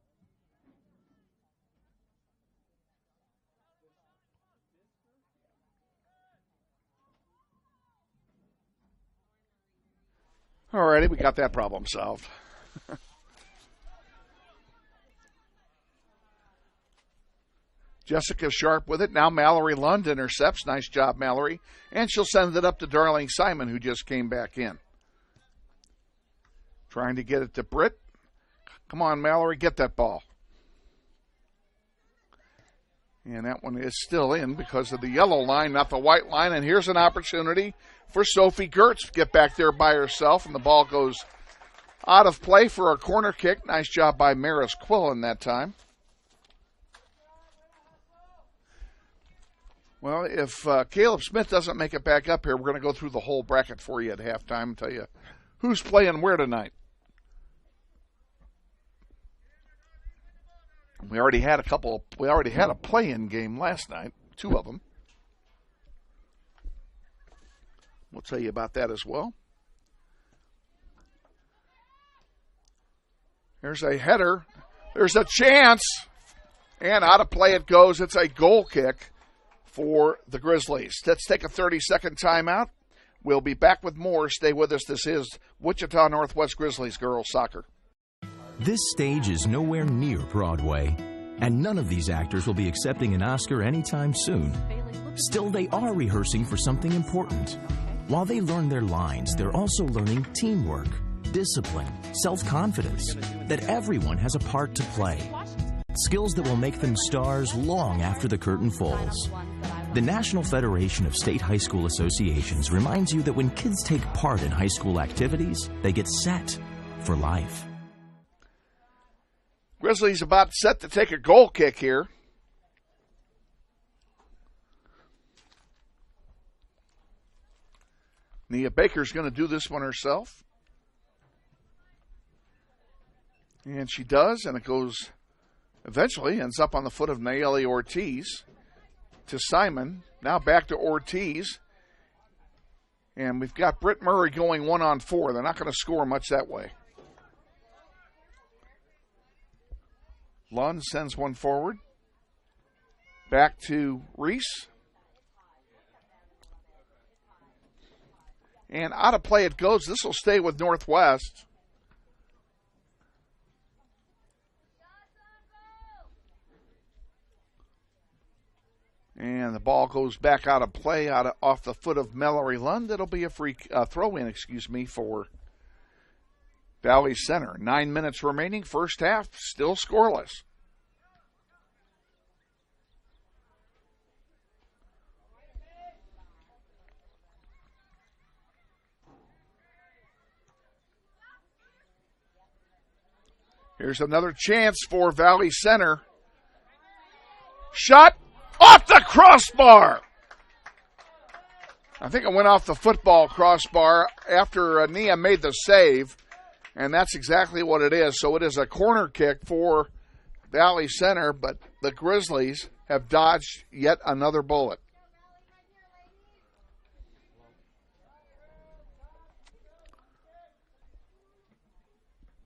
All righty, we got that problem solved. Jessica Sharp with it. Now Mallory Lund intercepts. Nice job, Mallory. And she'll send it up to Darling Simon, who just came back in. Trying to get it to Britt. Come on, Mallory, get that ball. And that one is still in because of the yellow line, not the white line. And here's an opportunity for Sophie Gertz to get back there by herself. And the ball goes out of play for a corner kick. Nice job by Maris Quillen that time. Well, if Caleb Smith doesn't make it back up here, we're going to go through the whole bracket for you at halftime and tell you who's playing where tonight. We already had a play-in game last night, 2 of them. We'll tell you about that as well. There's a header. There's a chance. And out of play it goes. It's a goal kick for the Grizzlies. Let's take a 30-second timeout. We'll be back with more. Stay with us. This is Wichita Northwest Grizzlies girls soccer. This stage is nowhere near Broadway, and none of these actors will be accepting an Oscar anytime soon. Still, they are rehearsing for something important. While they learn their lines, they're also learning teamwork, discipline, self-confidence, that everyone has a part to play. Skills that will make them stars long after the curtain falls. The National Federation of State High School Associations reminds you that when kids take part in high school activities, they get set for life. Grizzlies about set to take a goal kick here. Nia Baker's going to do this one herself. And she does, and it goes, eventually ends up on the foot of Nayeli Ortiz to Simon. Now back to Ortiz. And we've got Britt Murray going 1-on-4. They're not going to score much that way. Lund sends one forward. Back to Reese. And out of play it goes. This will stay with Northwest. And the ball goes back out of play, off the foot of Mallory Lund. It'll be a free throw-in, for Valley Center. 9 minutes remaining, first half, still scoreless. Here's another chance for Valley Center. Shot off the crossbar. I think it went off the football crossbar after Nia made the save, and that's exactly what it is. So it is a corner kick for Valley Center, but the Grizzlies have dodged yet another bullet.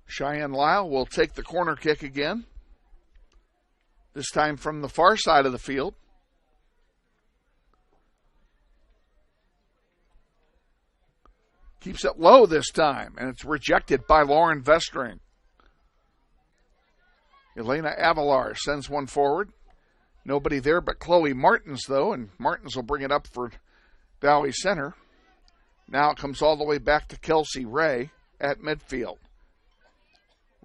Cheyenne Lyle will take the corner kick again, this time from the far side of the field. Keeps it low this time, and it's rejected by Lauren Vestring. Elena Avalar sends one forward. Nobody there but Chloe Martins, though, and Martins will bring it up for Valley Center. Now it comes all the way back to Kelsey Ray at midfield.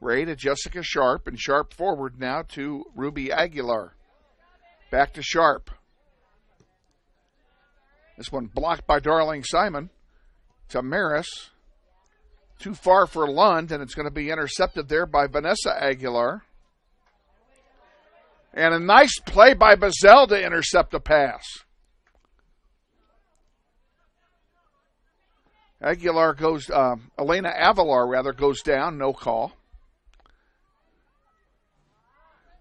Ray to Jessica Sharp, and Sharp forward now to Ruby Aguilar. Back to Sharp. This one blocked by Darling Simon to Maris. Too far for Lund, and it's going to be intercepted there by Vanessa Aguilar. And a nice play by Bazell to intercept a pass. Elena Avalar goes down, no call.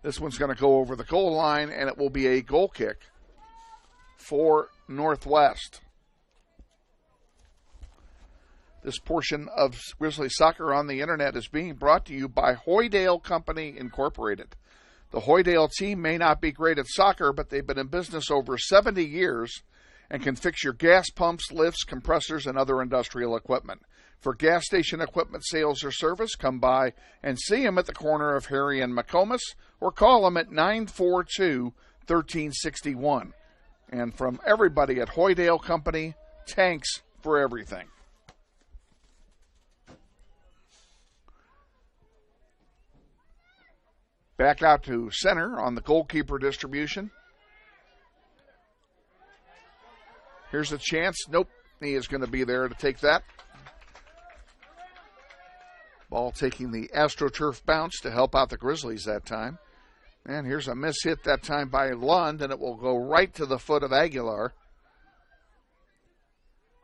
This one's going to go over the goal line, and it will be a goal kick for Northwest. This portion of Grizzly Soccer on the Internet is being brought to you by Hoydale Company Incorporated. The Hoydale team may not be great at soccer, but they've been in business over 70 years and can fix your gas pumps, lifts, compressors, and other industrial equipment. For gas station equipment sales or service, come by and see them at the corner of Harry and McComas, or call them at 942-1361. And from everybody at Hoydale Company, tanks for everything. Back out to center on the goalkeeper distribution. Here's a chance. Nope. He is going to be there to take that. Ball taking the AstroTurf bounce to help out the Grizzlies that time. And here's a miss hit that time by Lund, and it will go right to the foot of Aguilar.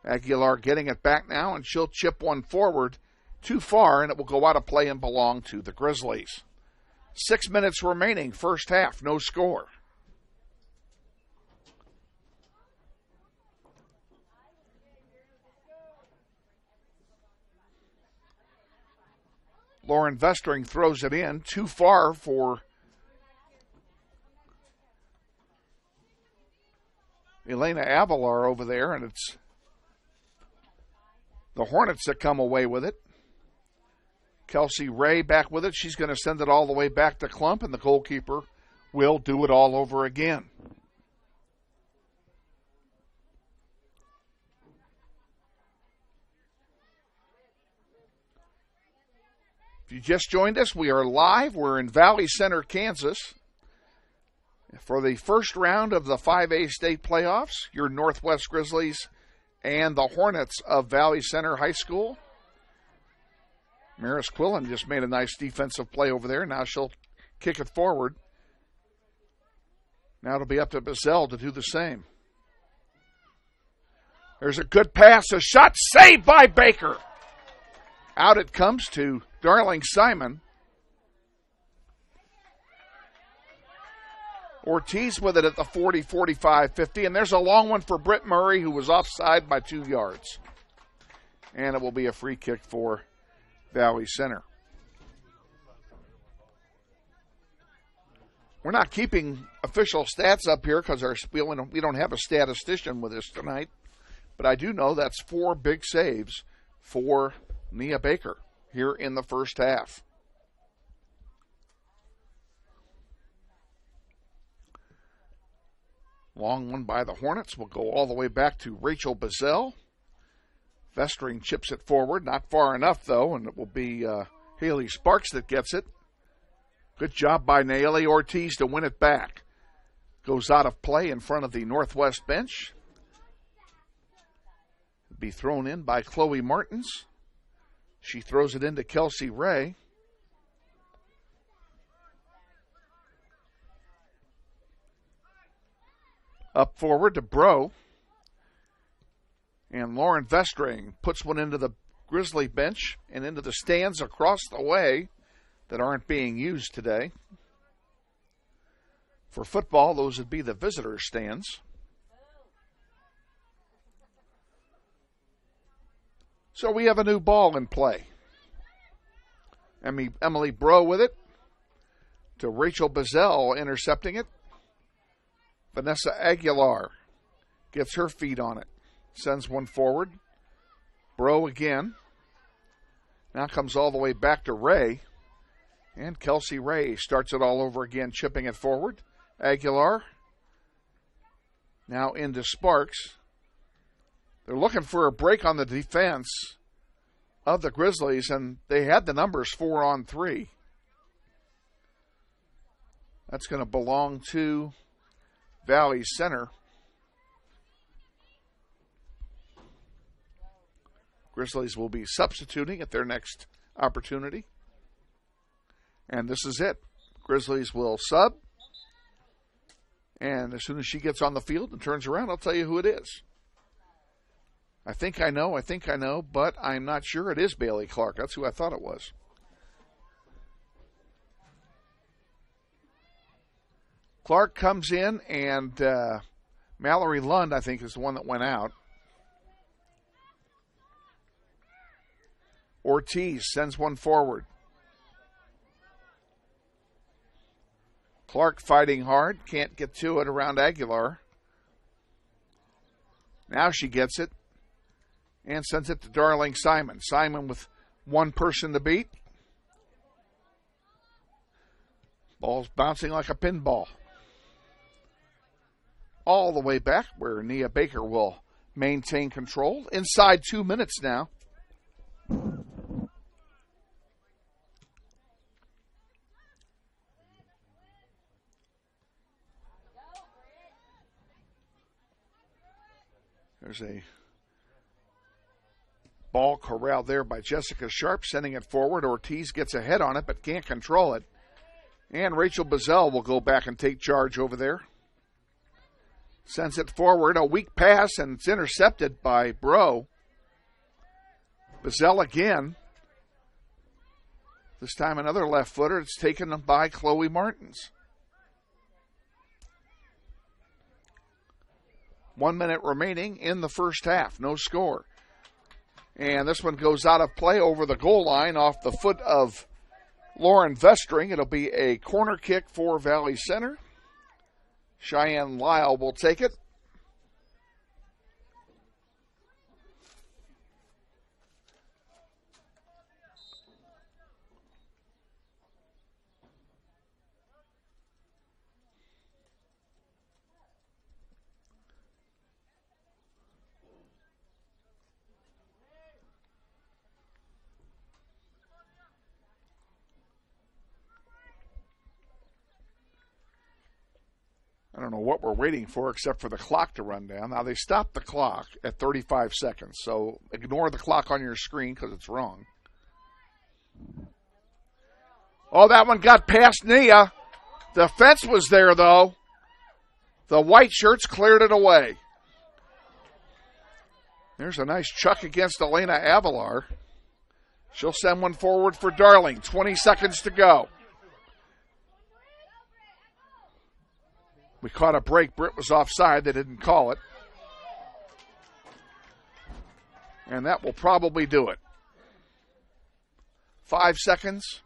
Aguilar getting it back now, and she'll chip one forward too far, and it will go out of play and belong to the Grizzlies. 6 minutes remaining, first half, no score. Lauren Vestring throws it in, too far for Elena Avalar over there, and it's the Hornets that come away with it. Kelsey Ray back with it. She's going to send it all the way back to Klump, and the goalkeeper will do it all over again. If you just joined us, we are live. We're in Valley Center, Kansas, for the first round of the 5A state playoffs. Your Northwest Grizzlies and the Hornets of Valley Center High School. Maris Quillen just made a nice defensive play over there. Now she'll kick it forward. Now it'll be up to Bazell to do the same. There's a good pass, a shot saved by Baker. Out it comes to Darling Simon. Ortiz with it at the 40, 45, 50. And there's a long one for Britt Murray, who was offside by 2 yards. And it will be a free kick for Valley Center. We're not keeping official stats up here because we don't have a statistician with us tonight. But I do know that's 4 big saves for Nia Baker here in the first half. Long one by the Hornets will go all the way back to Rachel Bazell. Vestring chips it forward, not far enough though, and it will be Haley Sparks that gets it. Good job by Nayeli Ortiz to win it back. Goes out of play in front of the Northwest bench. Be thrown in by Chloe Martins. She throws it into Kelsey Ray. Up forward to Bro. And Lauren Vestring puts one into the Grizzly bench and into the stands across the way that aren't being used today. For football, those would be the visitor stands. So we have a new ball in play. Emily Bro with it to Rachel Bazell intercepting it. Vanessa Aguilar gets her feet on it. Sends one forward. Bro again. Now comes all the way back to Ray. And Kelsey Ray starts it all over again, chipping it forward. Aguilar. Now into Sparks. They're looking for a break on the defense. of the Grizzlies, and they had the numbers 4-on-3. That's going to belong to Valley Center. Grizzlies will be substituting at their next opportunity. And this is it. Grizzlies will sub. And as soon as she gets on the field and turns around, I'll tell you who it is. I think I know, but I'm not sure it is Bailey Clark. That's who I thought it was. Clark comes in, and Mallory Lund, I think, is the one that went out. Ortiz sends one forward. Clark fighting hard, can't get to it around Aguilar. Now she gets it and sends it to Darling Simon. Simon with one person to beat. Ball's bouncing like a pinball. All the way back where Nia Baker will maintain control. Inside 2 minutes now. There's a ball corralled there by Jessica Sharp, sending it forward. Ortiz gets ahead on it, but can't control it. And Rachel Bazell will go back and take charge over there. Sends it forward, a weak pass, and it's intercepted by Bro. Bazell again. This time another left footer. It's taken by Chloe Martins. 1 minute remaining in the first half. No score. And this one goes out of play over the goal line off the foot of Lauren Vestring. It'll be a corner kick for Valley Center. Cheyenne Lyle will take it. I don't know what we're waiting for except for the clock to run down. Now, they stopped the clock at 35 seconds, so ignore the clock on your screen because it's wrong. Oh, that one got past Nia. The fence was there, though. The white shirts cleared it away. There's a nice chuck against Elena Avalar. She'll send one forward for Darling. 20 seconds to go. We caught a break. Britt was offside. They didn't call it. And that will probably do it. 5 seconds.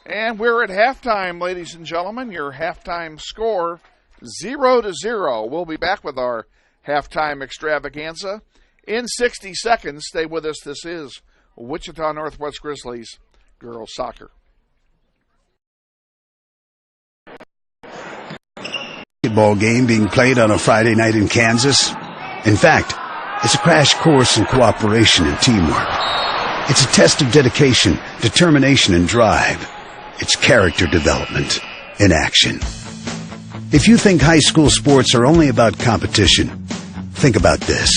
And we're at halftime, ladies and gentlemen. Your halftime score, 0-0. We'll be back with our halftime extravaganza in 60 seconds. Stay with us. This is Wichita Northwest Grizzlies girls soccer. Basketball game being played on a Friday night in Kansas. In fact, it's a crash course in cooperation and teamwork. It's a test of dedication, determination, and drive. It's character development in action. If you think high school sports are only about competition, think about this.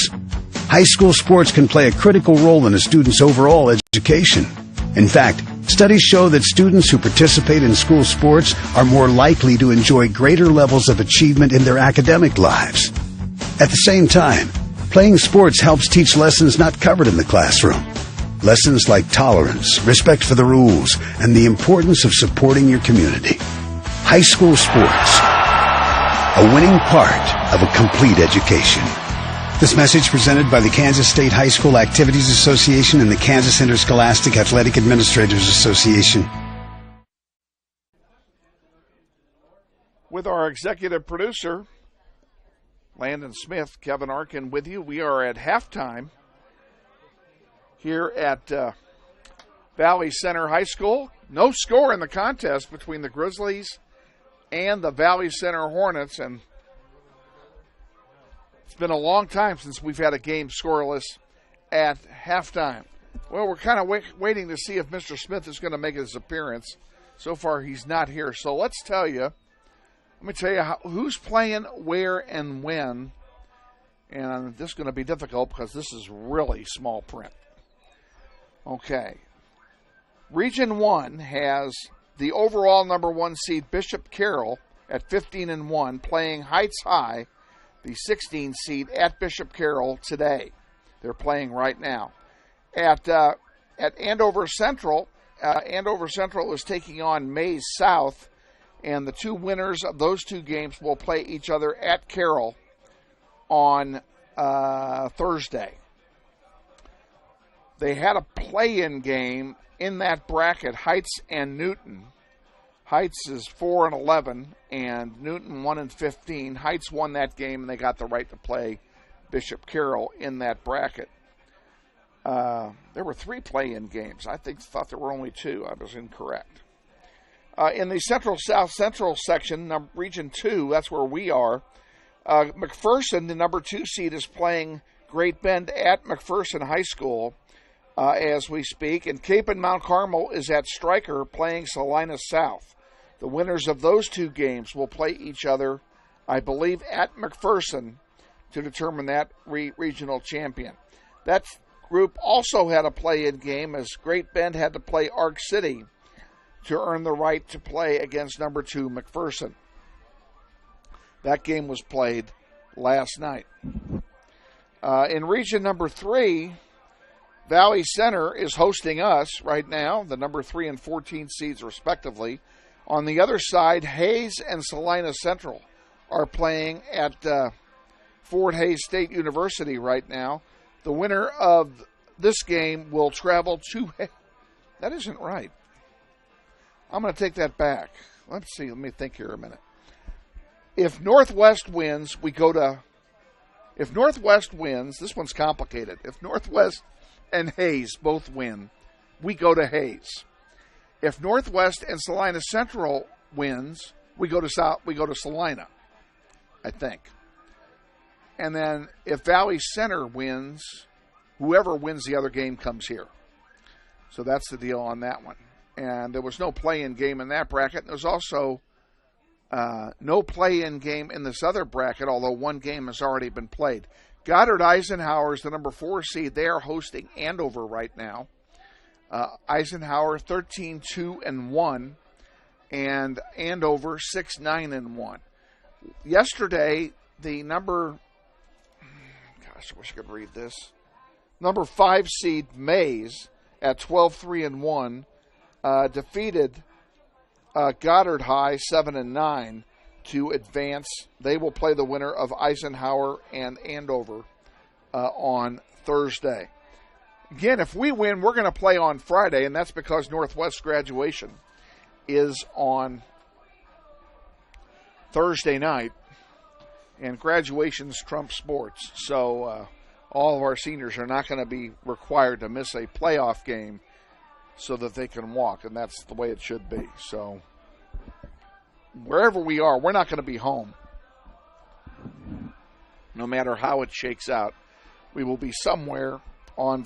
High school sports can play a critical role in a student's overall education. In fact, studies show that students who participate in school sports are more likely to enjoy greater levels of achievement in their academic lives. At the same time, playing sports helps teach lessons not covered in the classroom. Lessons like tolerance, respect for the rules, and the importance of supporting your community. High school sports, a winning part of a complete education. This message presented by the Kansas State High School Activities Association and the Kansas Interscholastic Athletic Administrators Association. With our executive producer, Landon Smith, Kevin Arkin with you. We are at halftime here at Valley Center High School. No score in the contest between the Grizzlies and the Valley Center Hornets, and It's been a long time since we've had a game scoreless at halftime. Well, we're kind of waiting to see if Mr. Smith is going to make his appearance. So far, he's not here. So let me tell you who's playing where and when. And this is going to be difficult because this is really small print. Okay. Region 1 has the overall number 1 seed Bishop Carroll at 15-1 playing Heights High, the 16 seed at Bishop Carroll today. They're playing right now. At Andover Central is taking on Mays South, and the two winners of those two games will play each other at Carroll on Thursday. They had a play-in game in that bracket, Heights and Newton. Heights is 4-11, and Newton 1-15. Heights won that game, and they got the right to play Bishop Carroll in that bracket. There were 3 play-in games. I thought there were only 2. I was incorrect. In the Central-South Central section, Region 2, that's where we are. McPherson, the number 2 seed, is playing Great Bend at McPherson High School as we speak. And Cape and Mount Carmel is at Stryker playing Salina South. The winners of those 2 games will play each other, I believe, at McPherson to determine that regional champion. That group also had a play-in game as Great Bend had to play Arc City to earn the right to play against number 2 McPherson. That game was played last night. In region number 3, Valley Center is hosting us right now, the number 3 and 14 seeds respectively. On the other side, Hayes and Salina Central are playing at Fort Hays State University right now. The winner of this game will travel to... That isn't right. I'm going to take that back. Let me think here a minute. If Northwest wins, If Northwest wins, this one's complicated. If Northwest and Hayes both win, we go to Hayes. If Northwest and Salina Central wins, we go to Salina, I think. And then if Valley Center wins, whoever wins the other game comes here. So that's the deal on that one. And there was no play-in game in that bracket. There was also no play-in game in this other bracket, although one game has already been played. Goddard Eisenhower is the number 4 seed. They are hosting Andover right now. Eisenhower 13-2-1, and Andover 6-9-1. Yesterday, the number, gosh, I wish I could read this. Number 5 seed Mays at 12-3-1 defeated Goddard High 7-9 to advance. They will play the winner of Eisenhower and Andover on Thursday. Again, if we win, we're going to play on Friday, and that's because Northwest graduation is on Thursday night, and graduations trump sports. So all of our seniors are not going to be required to miss a playoff game so that they can walk, and that's the way it should be. So wherever we are, we're not going to be home. No matter how it shakes out, we will be somewhere on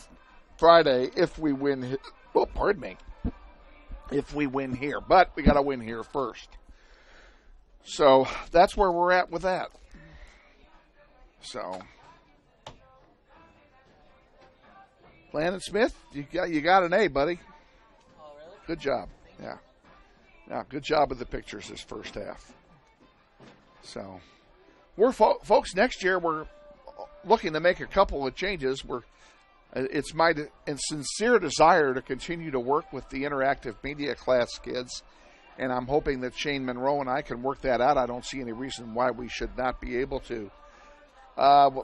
Friday if we win. Well, pardon me. If we win here. But we got to win here first. So that's where we're at with that. So, Landon Smith, you got an A, buddy. Oh, really? Good job. Yeah. Yeah, good job with the pictures this first half. So, we're folks, next year we're looking to make a couple of changes. It's my sincere desire to continue to work with the interactive media class kids, and I'm hoping that Shane Monroe and I can work that out. I don't see any reason why we should not be able to.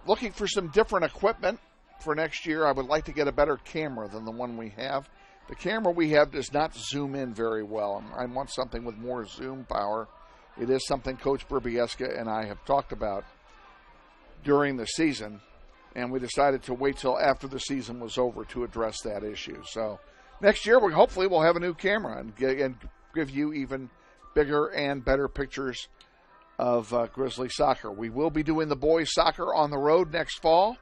Looking for some different equipment for next year. I would like to get a better camera than the one we have. The camera we have does not zoom in very well. I want something with more zoom power. It is something Coach Burbieska and I have talked about during the season, and we decided to wait till after the season was over to address that issue. So next year, hopefully we'll have a new camera and give you even bigger and better pictures of Grizzly soccer. We will be doing the boys soccer on the road next fall.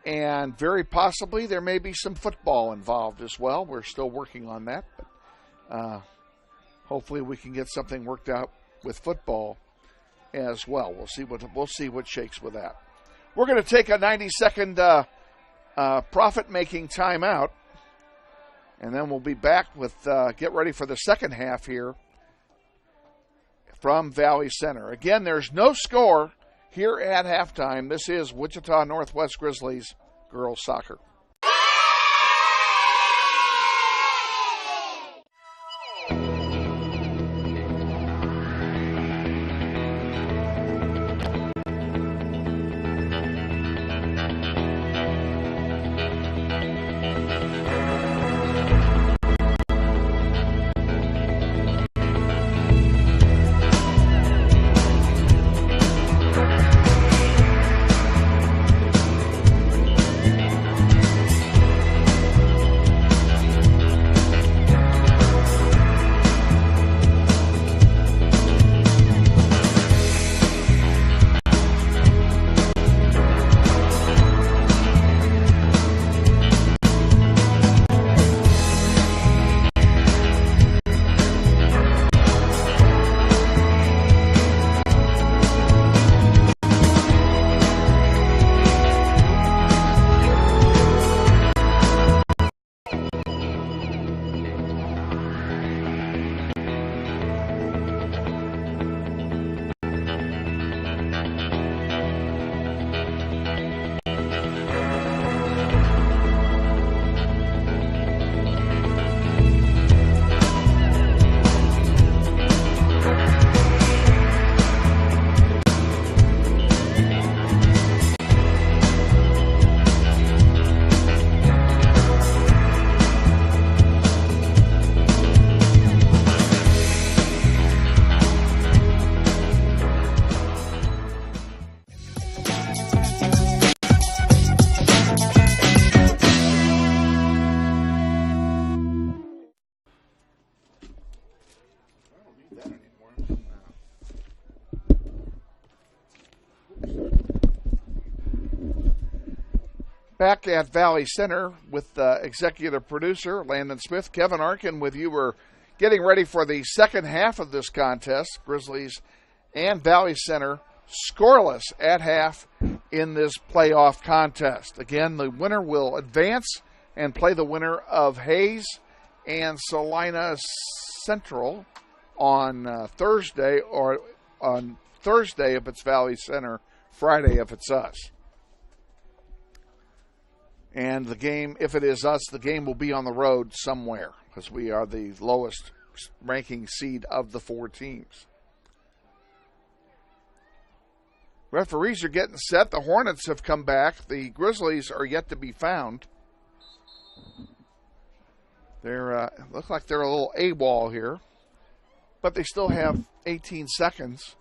And very possibly there may be some football involved as well. We're still working on that. But hopefully we can get something worked out with football as well. We'll see what shakes with that. We're going to take a 90-second profit-making timeout. And then we'll be back with get ready for the second half here from Valley Center. Again, there's no score here at halftime. This is Wichita Northwest Grizzlies girls soccer. Back at Valley Center with executive producer Landon Smith, Kevin Arkin with you. We're getting ready for the second half of this contest. Grizzlies and Valley Center scoreless at half in this playoff contest. Again, the winner will advance and play the winner of Hayes and Salina Central on Thursday, or on Thursday if it's Valley Center, Friday if it's us. And the game, if it is us, the game will be on the road somewhere because we are the lowest ranking seed of the four teams. Referees are getting set. The Hornets have come back. The Grizzlies are yet to be found. They're look like they're a little AWOL here, but they still have 18 seconds.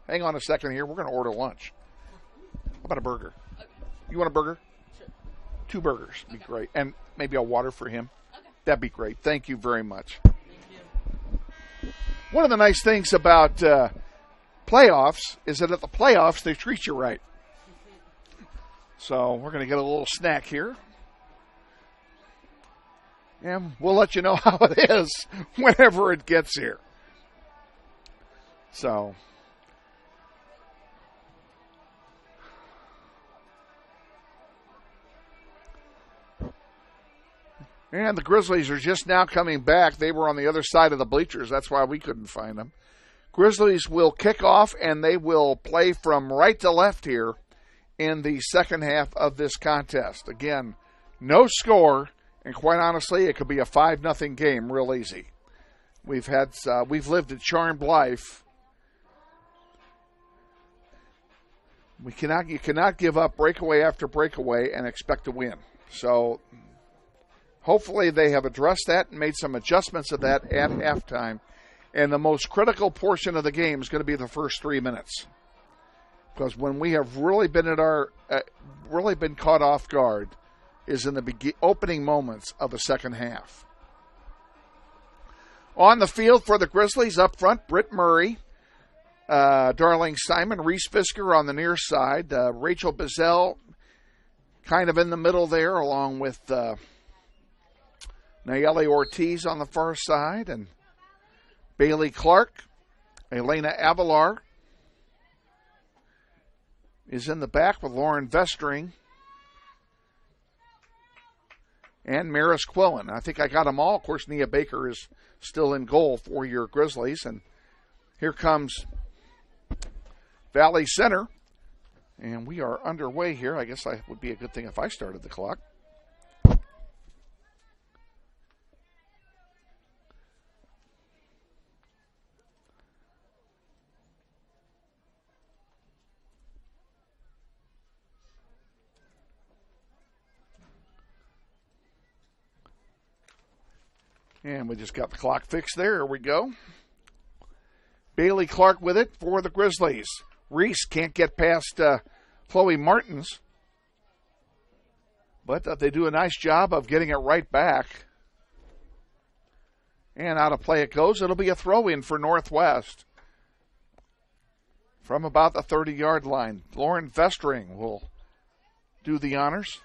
Hang on a second here. We're going to order lunch. How about a burger? Okay. You want a burger? Sure. 2 burgers would be great. And maybe a water for him. Okay. That'd be great. Thank you very much. Thank you. One of the nice things about playoffs is that at the playoffs, they treat you right. So we're going to get a little snack here. And we'll let you know how it is whenever it gets here. So... and the Grizzlies are just now coming back. They were on the other side of the bleachers. That's why we couldn't find them. Grizzlies will kick off, and they will play from right to left here in the second half of this contest. Again, no score, and quite honestly, it could be a 5-0 game real easy. We've lived a charmed life. You cannot give up breakaway after breakaway and expect to win. So... hopefully they have addressed that and made some adjustments of that at halftime. And the most critical portion of the game is going to be the first 3 minutes. Because when we have really been really been caught off guard is in the opening moments of the second half. On the field for the Grizzlies, up front, Britt Murray, Darling Simon, Reese Fisker on the near side, Rachel Bazell kind of in the middle there, along with Nayeli Ortiz on the far side, and Bailey Clark. Elena Avalar is in the back with Lauren Vestering and Maris Quillen. I think I got them all. Of course, Nia Baker is still in goal for your Grizzlies. And here comes Valley Center. And we are underway here. I guess it would be a good thing if I started the clock. And we just got the clock fixed there. Here we go. Bailey Clark with it for the Grizzlies. Reese can't get past Chloe Martins. But they do a nice job of getting it right back. And out of play it goes. It'll be a throw-in for Northwest. From about the 30-yard line. Lauren Vestring will do the honors.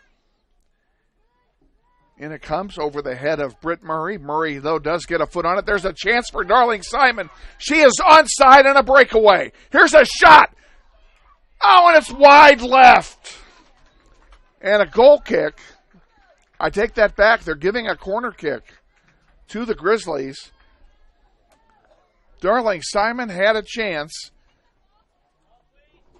In it comes over the head of Britt Murray. Murray, though, does get a foot on it. There's a chance for Darling Simon. She is onside and a breakaway. Here's a shot. Oh, and it's wide left. And a goal kick. I take that back. They're giving a corner kick to the Grizzlies. Darling Simon had a chance.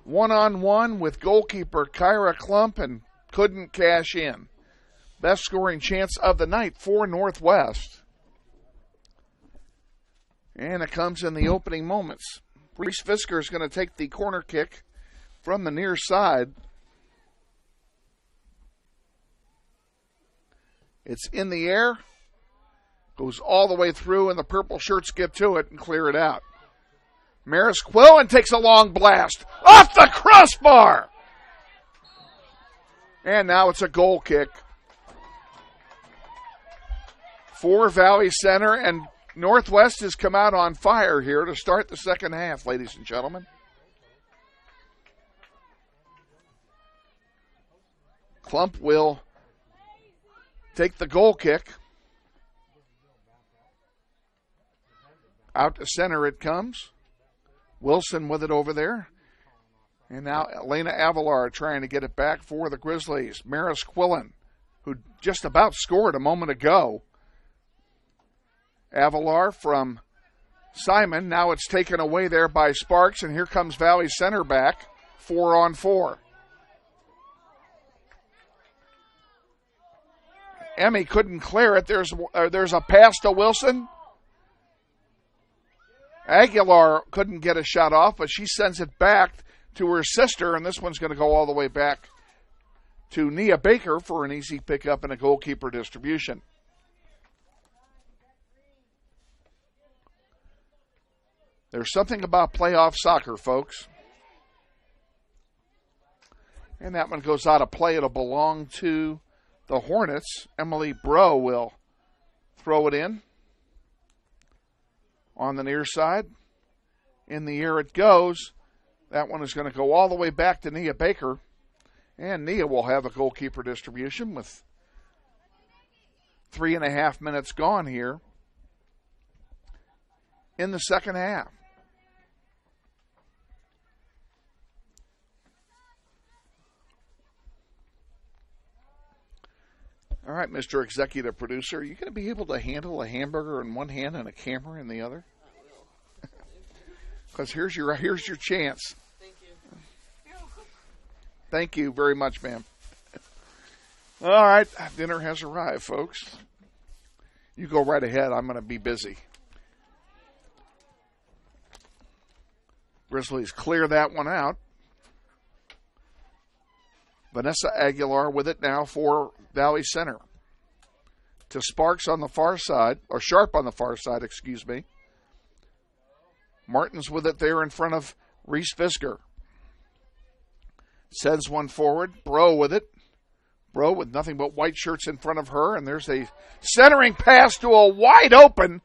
One-on-one with goalkeeper Kyra Klump and couldn't cash in. Best scoring chance of the night for Northwest. And it comes in the opening moments. Reese Fisker is going to take the corner kick from the near side. It's in the air. Goes all the way through, and the purple shirts get to it and clear it out. Maris Quillen takes a long blast. Off the crossbar! And now it's a goal kick for Valley Center, and Northwest has come out on fire here to start the second half, ladies and gentlemen. Klump will take the goal kick. Out to center it comes. Wilson with it over there. And now Elena Avalar trying to get it back for the Grizzlies. Maris Quillen, who just about scored a moment ago. Avalar from Simon. Now it's taken away there by Sparks, and here comes Valley Center back, 4-on-4. Emmy couldn't clear it. There's a pass to Wilson. Aguilar couldn't get a shot off, but she sends it back to her sister, and this one's going to go all the way back to Nia Baker for an easy pickup and a goalkeeper distribution. There's something about playoff soccer, folks. And that one goes out of play. It'll belong to the Hornets. Emily Bro will throw it in on the near side. In the air it goes. That one is going to go all the way back to Nia Baker. And Nia will have a goalkeeper distribution with 3.5 minutes gone here in the second half. All right, Mr. Executive Producer, are you going to be able to handle a hamburger in one hand and a camera in the other? Because here's your chance. Thank you. Thank you very much, ma'am. All right, dinner has arrived, folks. You go right ahead. I'm going to be busy. Grizzlies clear that one out. Vanessa Aguilar with it now for Valley Center. To Sparks on the far side, or Sharp on the far side, excuse me. Martin's with it there in front of Reese Fisker. Sends one forward. Bro with it. Bro with nothing but white shirts in front of her, and there's a centering pass to a wide open.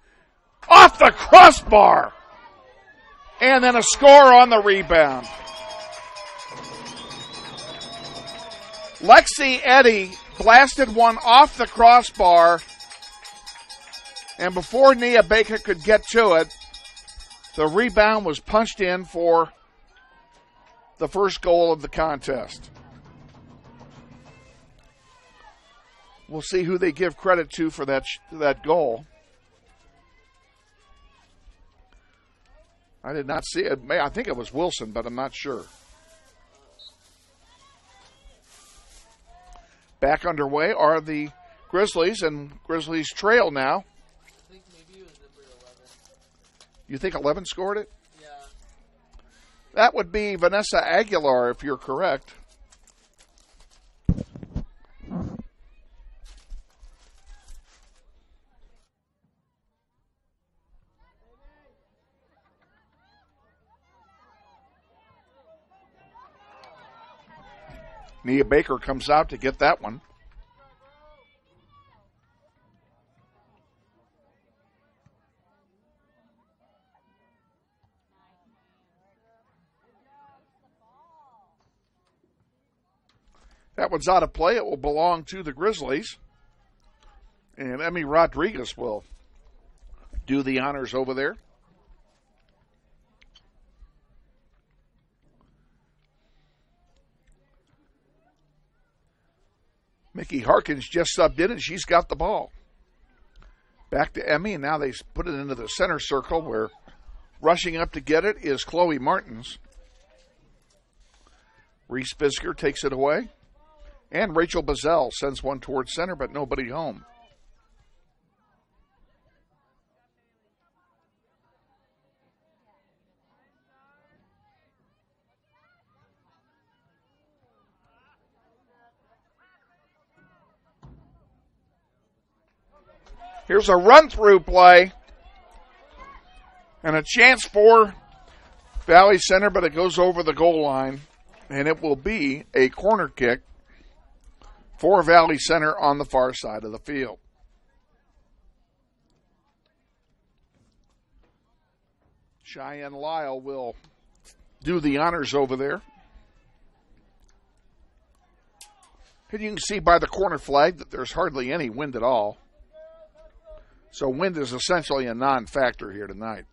Off the crossbar. And then a score on the rebound. Lexi Eddy blasted one off the crossbar. And before Nia Baker could get to it, the rebound was punched in for the first goal of the contest. We'll see who they give credit to for that goal. I did not see it. I think it was Wilson, but I'm not sure. Back underway are the Grizzlies, and Grizzlies trail now. I think maybe it was number 11. You think 11 scored it? Yeah. That would be Vanessa Aguilar, if you're correct. Nia Baker comes out to get that one. That one's out of play. It will belong to the Grizzlies. And Emmy Rodriguez will do the honors over there. Mickey Harkins just subbed in, and she's got the ball. Back to Emmy, and now they put it into the center circle where rushing up to get it is Chloe Martins. Reese Bisker takes it away. And Rachel Bazell sends one towards center, but nobody home. Here's a run-through play. And a chance for Valley Center, but it goes over the goal line. And it will be a corner kick for Valley Center on the far side of the field. Cheyenne Lyle will do the honors over there. And you can see by the corner flag that there's hardly any wind at all. So wind is essentially a non-factor here tonight.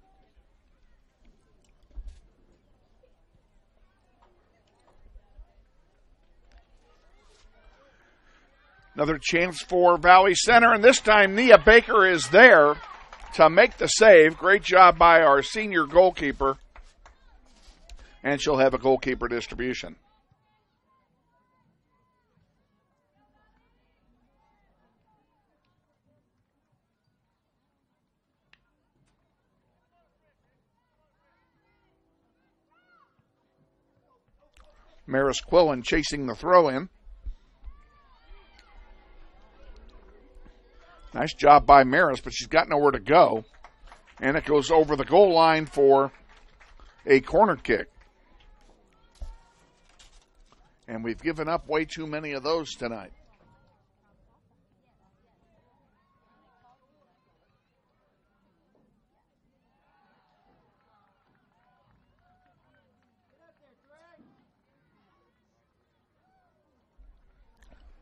Another chance for Valley Center, and this time Nia Baker is there to make the save. Great job by our senior goalkeeper. And she'll have a goalkeeper distribution. Maris Quillen chasing the throw in. Nice job by Maris, but she's got nowhere to go. And it goes over the goal line for a corner kick. And we've given up way too many of those tonight.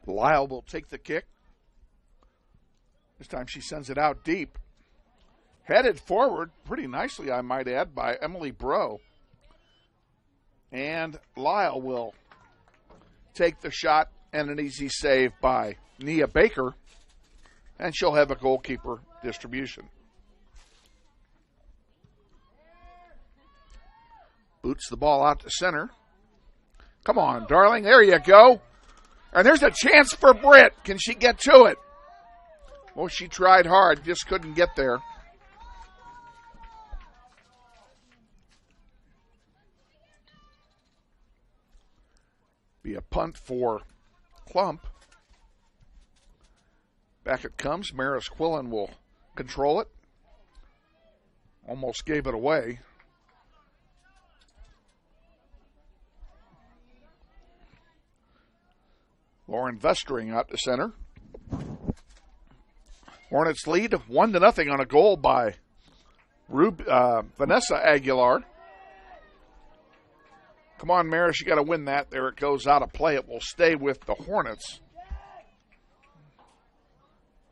Lyle will take the kick. This time she sends it out deep. Headed forward pretty nicely, I might add, by Emily Bro. And Lyle will take the shot, and an easy save by Nia Baker. And she'll have a goalkeeper distribution. Boots the ball out to center. Come on, darling. There you go. And there's a chance for Britt. Can she get to it? Well, she tried hard, just couldn't get there. Be a punt for Klump. Back it comes. Maris Quillen will control it. Almost gave it away. Lauren Vestering out to center. Hornets lead 1-0 on a goal by Vanessa Aguilar. Come on, Maris, you got to win that. There it goes out of play. It will stay with the Hornets.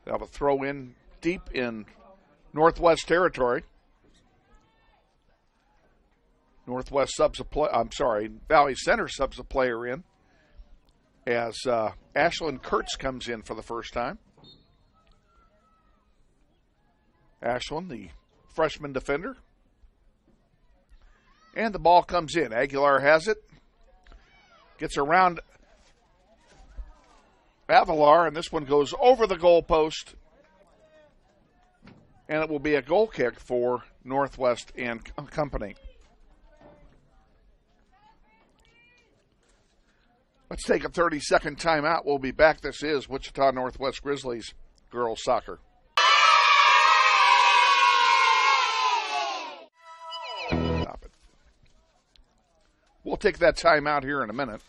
They'll have a throw in deep in Northwest territory. Valley Center subs a player in as Ashlyn Kurtz comes in for the first time. Ashlyn, the freshman defender. And the ball comes in. Aguilar has it. Gets around Avalar, and this one goes over the goalpost. And it will be a goal kick for Northwest and company. Let's take a 30-second timeout. We'll be back. This is Wichita Northwest Grizzlies girls soccer. Stop it. We'll take that timeout here in a minute.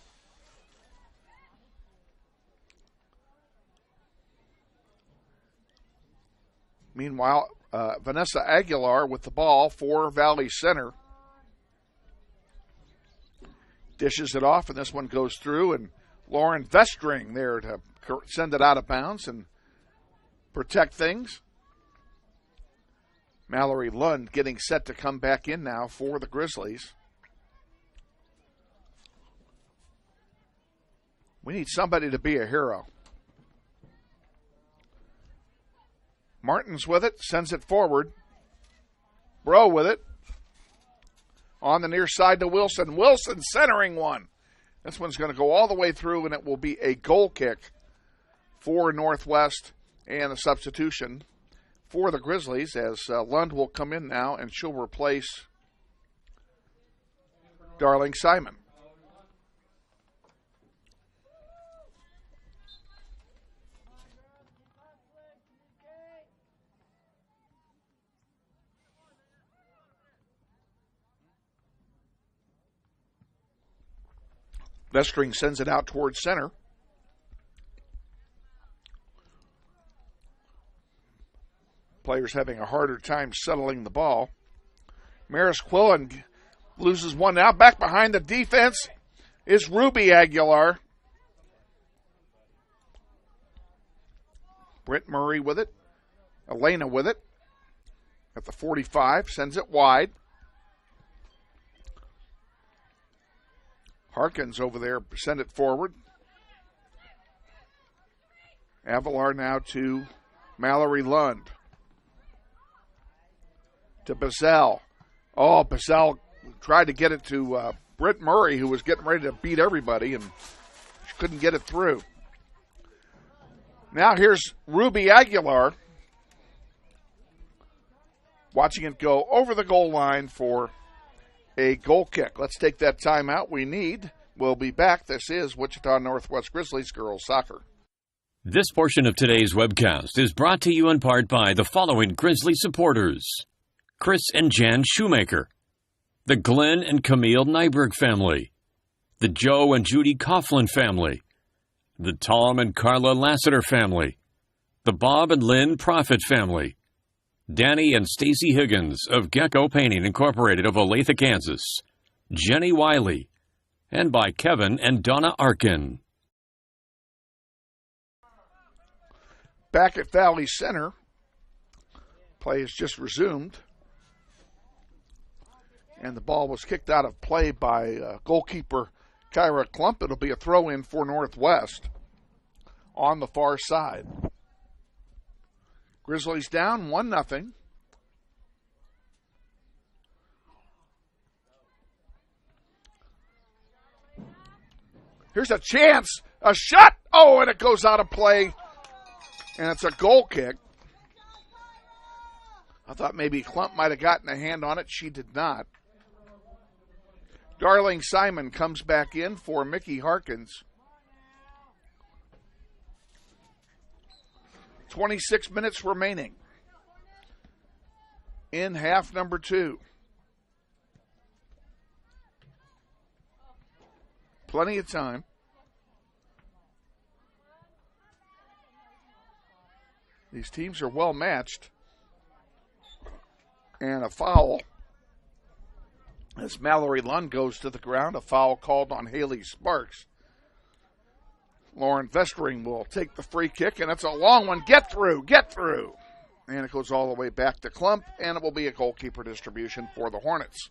Meanwhile, Vanessa Aguilar with the ball for Valley Center. Dishes it off, and this one goes through, and Lauren Vestring there to send it out of bounds and protect things. Mallory Lund getting set to come back in now for the Grizzlies. We need somebody to be a hero. Martin's with it, sends it forward. Bro with it. On the near side to Wilson. Wilson centering one. This one's going to go all the way through, and it will be a goal kick for Northwest and a substitution for the Grizzlies as Lund will come in now, and she'll replace Darling Simon. Vestring sends it out towards center. Players having a harder time settling the ball. Maris Quillen loses one now. Back behind the defense is Ruby Aguilar. Britt Murray with it. Elena with it. At the 45, sends it wide. Harkins over there, send it forward. Avalar now to Mallory Lund. To Bazell. Oh, Bazell tried to get it to Britt Murray, who was getting ready to beat everybody, and she couldn't get it through. Now here's Ruby Aguilar. Watching it go over the goal line for a goal kick. Let's take that timeout we need. We'll be back. This is Wichita Northwest Grizzlies girls soccer. This portion of today's webcast is brought to you in part by the following Grizzly supporters: Chris and Jan Shoemaker, the Glenn and Camille Nyberg family, the Joe and Judy Coughlin family, the Tom and Carla Lassiter family, the Bob and Lynn Profit family, Danny and Stacy Higgins of Gecko Painting Incorporated of Olathe, Kansas, Jenny Wiley, and by Kevin and Donna Arkin. Back at Valley Center, play has just resumed, and the ball was kicked out of play by goalkeeper Kyra Klump. It'll be a throw-in for Northwest on the far side. Grizzlies down 1-0. Here's a chance. A shot. Oh, and it goes out of play. And it's a goal kick. I thought maybe Klump might have gotten a hand on it. She did not. Darling Simon comes back in for Mickey Harkins. 26 minutes remaining in half number 2. Plenty of time. These teams are well matched. And a foul as Mallory Lund goes to the ground. A foul called on Haley Sparks. Lauren Vestering will take the free kick, and it's a long one. Get through. And it goes all the way back to Klump, and it will be a goalkeeper distribution for the Hornets.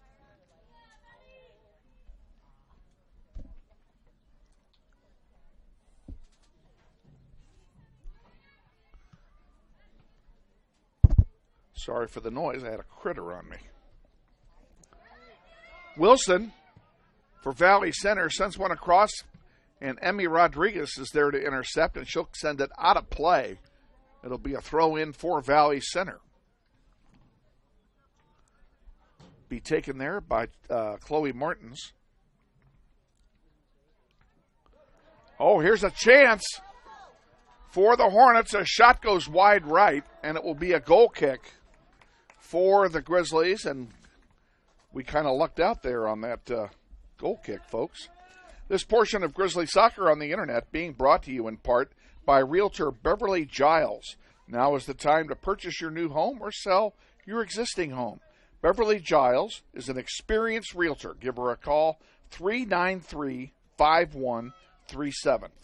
Sorry for the noise. I had a critter on me. Wilson for Valley Center sends one across, and Emmy Rodriguez is there to intercept, and she'll send it out of play. It'll be a throw-in for Valley Center. Be taken there by Chloe Martins. Oh, here's a chance for the Hornets. A shot goes wide right, and it will be a goal kick for the Grizzlies, and we kind of lucked out there on that goal kick, folks. This portion of Grizzly Soccer on the Internet being brought to you in part by Realtor Beverly Giles. Now is the time to purchase your new home or sell your existing home. Beverly Giles is an experienced realtor. Give her a call, 393-5137.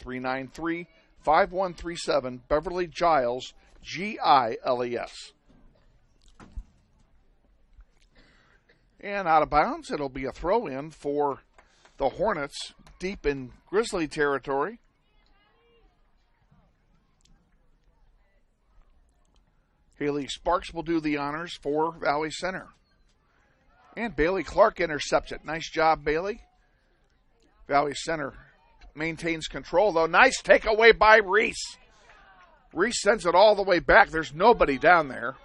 393-5137, Beverly Giles, Giles. And out of bounds, it'll be a throw-in for the Hornets deep in Grizzly territory. Haley Sparks will do the honors for Valley Center. And Bailey Clark intercepts it. Nice job, Bailey. Valley Center maintains control, though. Nice takeaway by Reese. Reese sends it all the way back. There's nobody down there.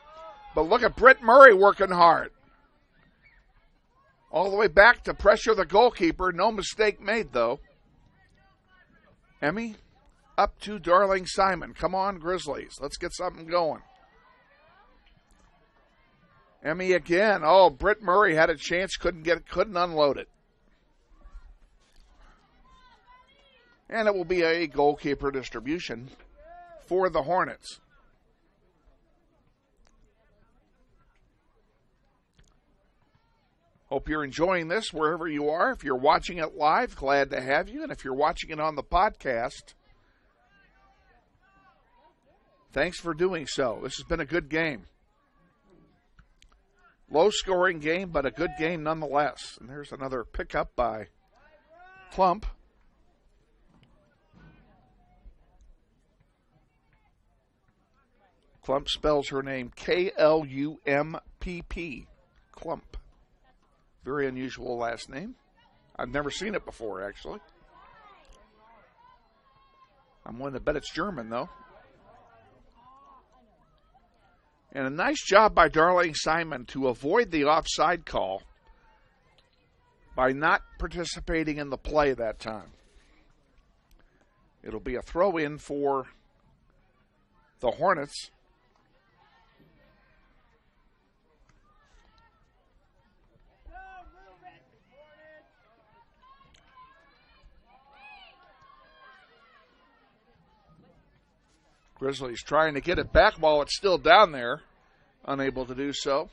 But look at Britt Murray working hard. All the way back to pressure the goalkeeper. No mistake made, though. Emmy up to Darling Simon. Come on, Grizzlies. Let's get something going. Emmy again. Oh, Britt Murray had a chance. Couldn't unload it. And it will be a goalkeeper distribution for the Hornets. Hope you're enjoying this wherever you are. If you're watching it live, glad to have you. And if you're watching it on the podcast, thanks for doing so. This has been a good game. Low-scoring game, but a good game nonetheless. And there's another pickup by Klump. Klump spells her name K-L-U-M-P-P. Klump. Very unusual last name. I've never seen it before, actually. I'm willing to bet it's German, though. And a nice job by Darling Simon to avoid the offside call by not participating in the play that time. It'll be a throw-in for the Hornets. Grizzlies trying to get it back while it's still down there. Unable to do so.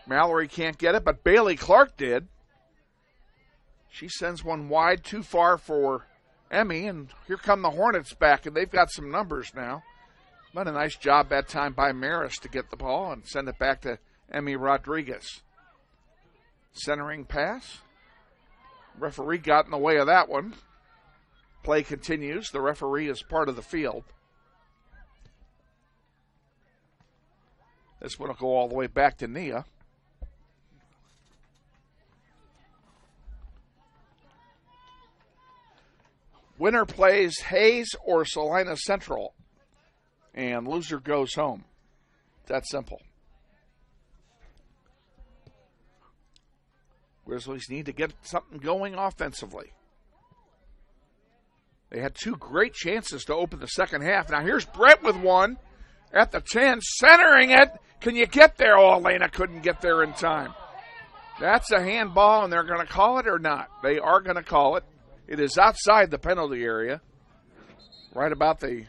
Mallory can't get it, but Bailey Clark did. She sends one wide, too far for Emmy, and here come the Hornets back, and they've got some numbers now. But a nice job that time by Maris to get the ball and send it back to Emmy Rodriguez. Centering pass. Referee got in the way of that one. Play continues. The referee is part of the field. This one will go all the way back to Nia. Winner plays Hayes or Salina Central, and loser goes home. That simple. Grizzlies need to get something going offensively. They had two great chances to open the second half. Now here's Brett with one at the 10, centering it. Can you get there? Oh, Elena couldn't get there in time. That's a handball, and they're going to call it or not? They are going to call it. It is outside the penalty area, right about the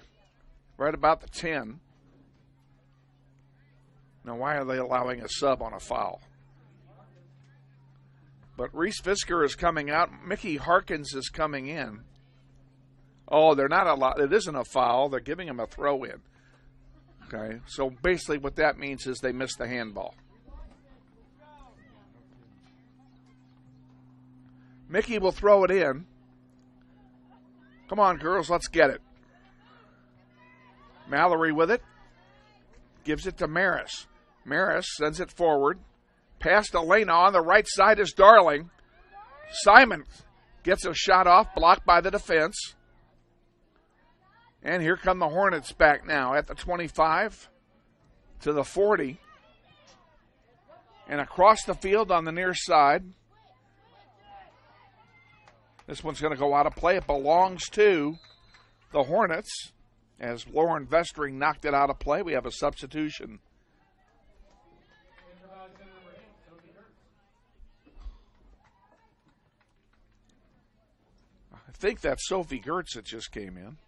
10. Now, why are they allowing a sub on a foul? But Reese Fisker is coming out. Mickey Harkins is coming in. Oh, they're not allowed. It isn't a foul. They're giving him a throw in. Okay, so basically what that means is they missed the handball. Mickey will throw it in. Come on, girls, let's get it. Mallory with it. Gives it to Maris. Maris sends it forward. Past Elena on the right side is Darling. Simon gets a shot off, blocked by the defense. And here come the Hornets back now at the 25 to the 40. And across the field on the near side. This one's going to go out of play. It belongs to the Hornets. As Lauren Vestring knocked it out of play, we have a substitution. I think that's Sophie Gertz that just came in.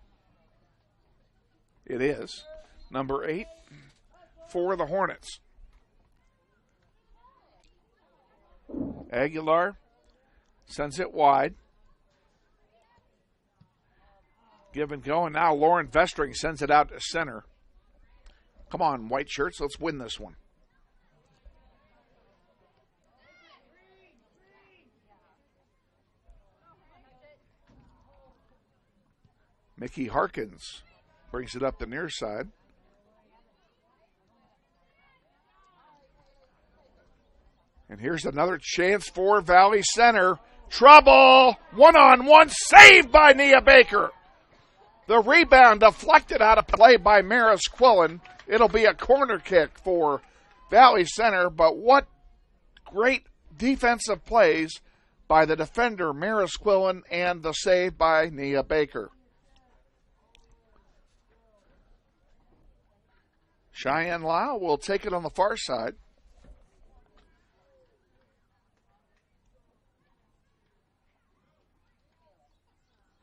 It is. Number 8 for the Hornets. Aguilar sends it wide. Give and go, and now Lauren Vestring sends it out to center. Come on, white shirts, let's win this one. Mickey Harkins brings it up the near side. And here's another chance for Valley Center. Trouble! One-on-one save by Nia Baker. The rebound deflected out of play by Maris Quillen. It'll be a corner kick for Valley Center, but what great defensive plays by the defender, Maris Quillen, and the save by Nia Baker. Cheyenne Lau will take it on the far side.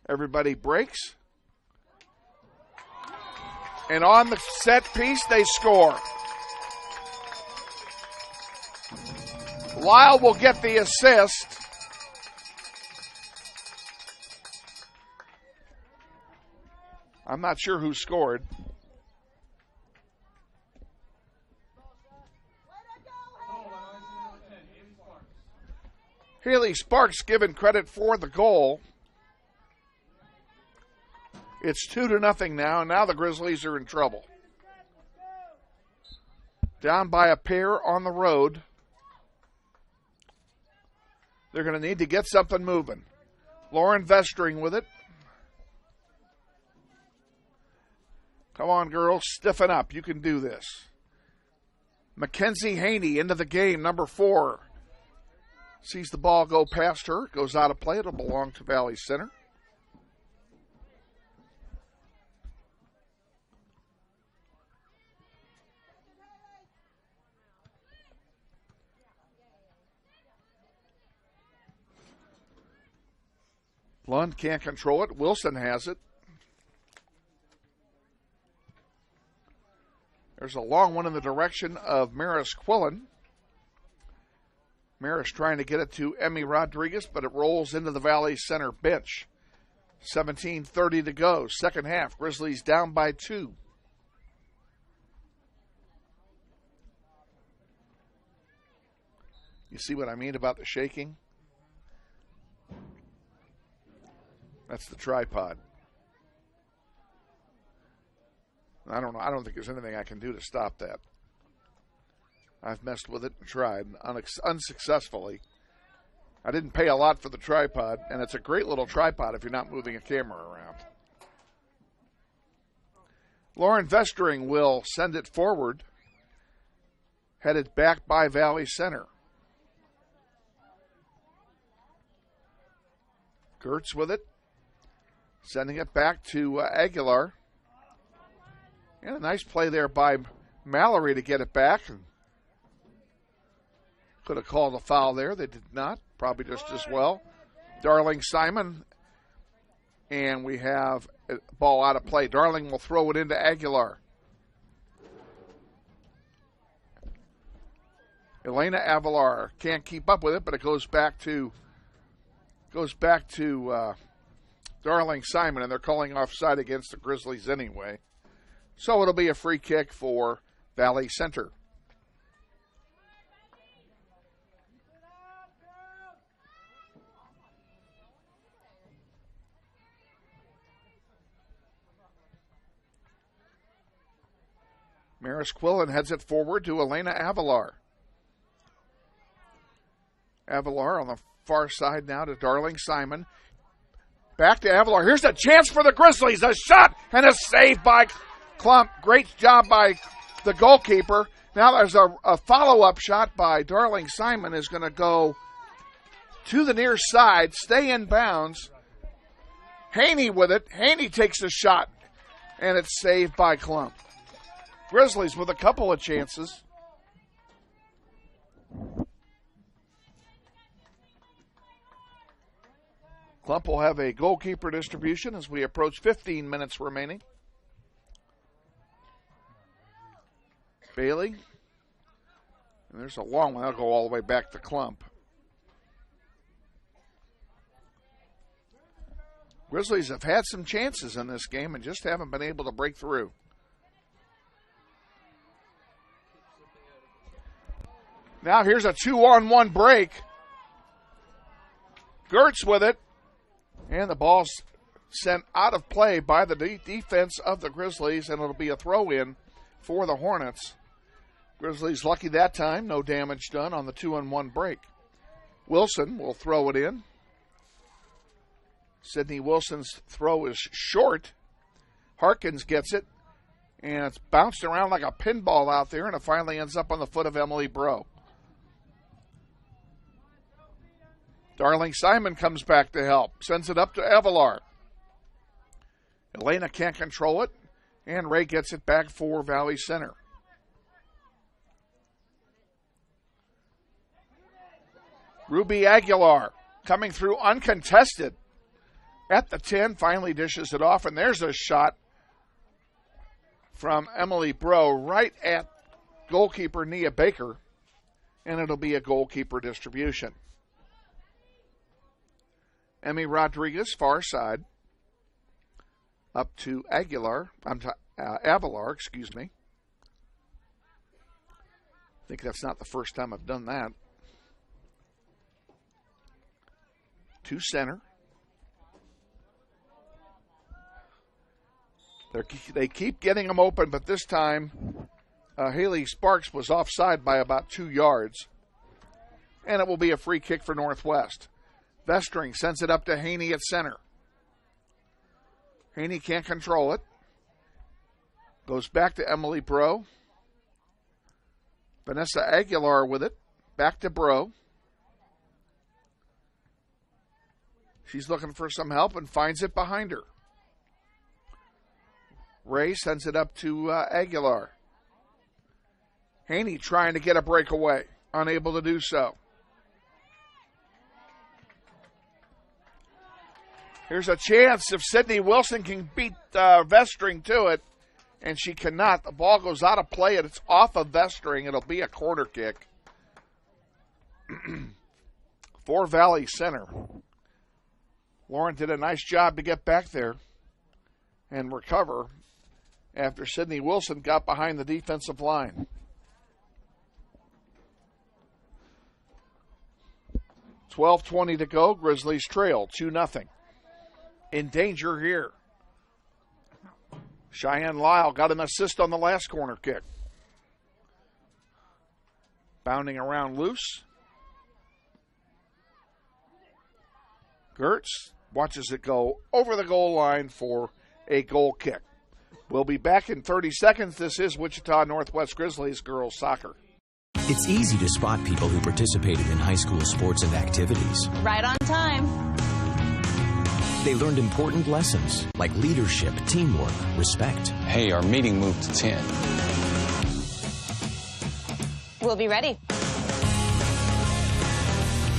Everybody breaks. And on the set piece, they score. Lyle will get the assist. I'm not sure who scored. Haley Sparks given credit for the goal. It's 2-0 now, and now the Grizzlies are in trouble. Down by a pair on the road. They're going to need to get something moving. Lauren Vestring with it. Come on, girls, stiffen up. You can do this. Mackenzie Haney into the game, number 4. Sees the ball go past her. Goes out of play. It'll belong to Valley Center. Lund can't control it. Wilson has it. There's a long one in the direction of Maris Quillen. Maris trying to get it to Emmy Rodriguez, but it rolls into the Valley Center bench. 17:30 to go. Second half. Grizzlies down by 2. You see what I mean about the shaking? That's the tripod. I don't know. I don't think there's anything I can do to stop that. I've messed with it and tried unsuccessfully. I didn't pay a lot for the tripod, and it's a great little tripod if you're not moving a camera around. Lauren Vestring will send it forward, headed back by Valley Center. Gertz with it. Sending it back to Aguilar. And a nice play there by Mallory to get it back. Could have called a foul there. They did not. Probably just as well. Darling Simon. And we have a ball out of play. Darling will throw it into Aguilar. Elena Avalar can't keep up with it, but it goes back to Darling Simon, and they're calling offside against the Grizzlies anyway. So it'll be a free kick for Valley Center. Maris Quillen heads it forward to Elena Avalar. Avalar on the far side now to Darling Simon. Back to Avalar. Here's a chance for the Grizzlies. A shot and a save by Klump. Great job by the goalkeeper. Now there's a follow-up shot by Darling Simon is going to go to the near side, stay in bounds. Haney with it. Haney takes a shot, and it's saved by Klump. Grizzlies with a couple of chances. Klump will have a goalkeeper distribution as we approach 15 minutes remaining. Bailey. And there's a long one. That'll go all the way back to Klump. Grizzlies have had some chances in this game and just haven't been able to break through. Now here's a 2-on-1 break. Gertz with it. And the ball's sent out of play by the defense of the Grizzlies, and it'll be a throw-in for the Hornets. Grizzlies lucky that time. No damage done on the 2-on-1 break. Wilson will throw it in. Sydney Wilson's throw is short. Harkins gets it, and it's bounced around like a pinball out there, and it finally ends up on the foot of Emily Breaux. Darling Simon comes back to help. Sends it up to Avalar. Elena can't control it, and Ray gets it back for Valley Center. Ruby Aguilar coming through uncontested at the 10, finally dishes it off, and there's a shot from Emily Breaux right at goalkeeper Nia Baker, and it'll be a goalkeeper distribution. Emmy Rodriguez, far side, up to Avalar, excuse me. I think that's not the first time I've done that. To center. They keep getting them open, but this time Haley Sparks was offside by about 2 yards. And it will be a free kick for Northwest. Vestring sends it up to Haney at center. Haney can't control it. Goes back to Emily Breaux. Vanessa Aguilar with it. Back to Breaux. She's looking for some help and finds it behind her. Ray sends it up to Aguilar. Haney trying to get a breakaway. Unable to do so. Here's a chance if Sydney Wilson can beat Vestring to it, and she cannot. The ball goes out of play, and it's off of Vestring. It'll be a corner kick for Valley Center. Lauren did a nice job to get back there and recover after Sydney Wilson got behind the defensive line. $12:20 to go. Grizzlies trail 2-0. In danger here. Cheyenne Lyle got an assist on the last corner kick. Bounding around loose. Gertz watches it go over the goal line for a goal kick. We'll be back in 30 seconds. This is Wichita Northwest Grizzlies girls soccer. It's easy to spot people who participated in high school sports and activities. Right on time. They learned important lessons like leadership, teamwork, respect. Hey, our meeting moved to 10. We'll be ready.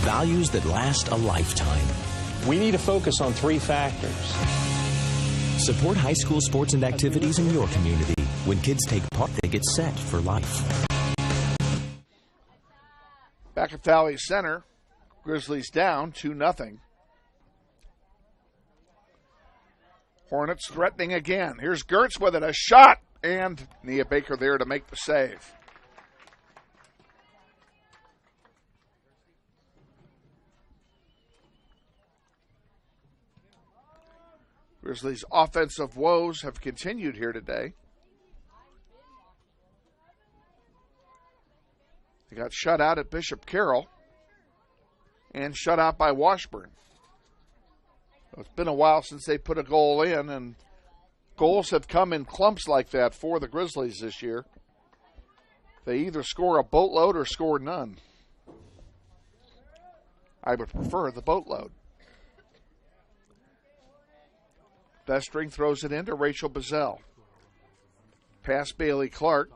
Values that last a lifetime. We need to focus on 3 factors. Support high school sports and activities in your community. When kids take part, they get set for life. Back at Valley Center, Grizzlies down 2-0. Hornets threatening again. Here's Gertz with it, a shot, and Nia Baker there to make the save. Grizzlies' offensive woes have continued here today. They got shut out at Bishop Carroll and shut out by Washburn. It's been a while since they put a goal in, and goals have come in clumps like that for the Grizzlies this year. They either score a boatload or score none. I would prefer the boatload. Bestring throws it into Rachel Bazell. Pass Bailey Clark.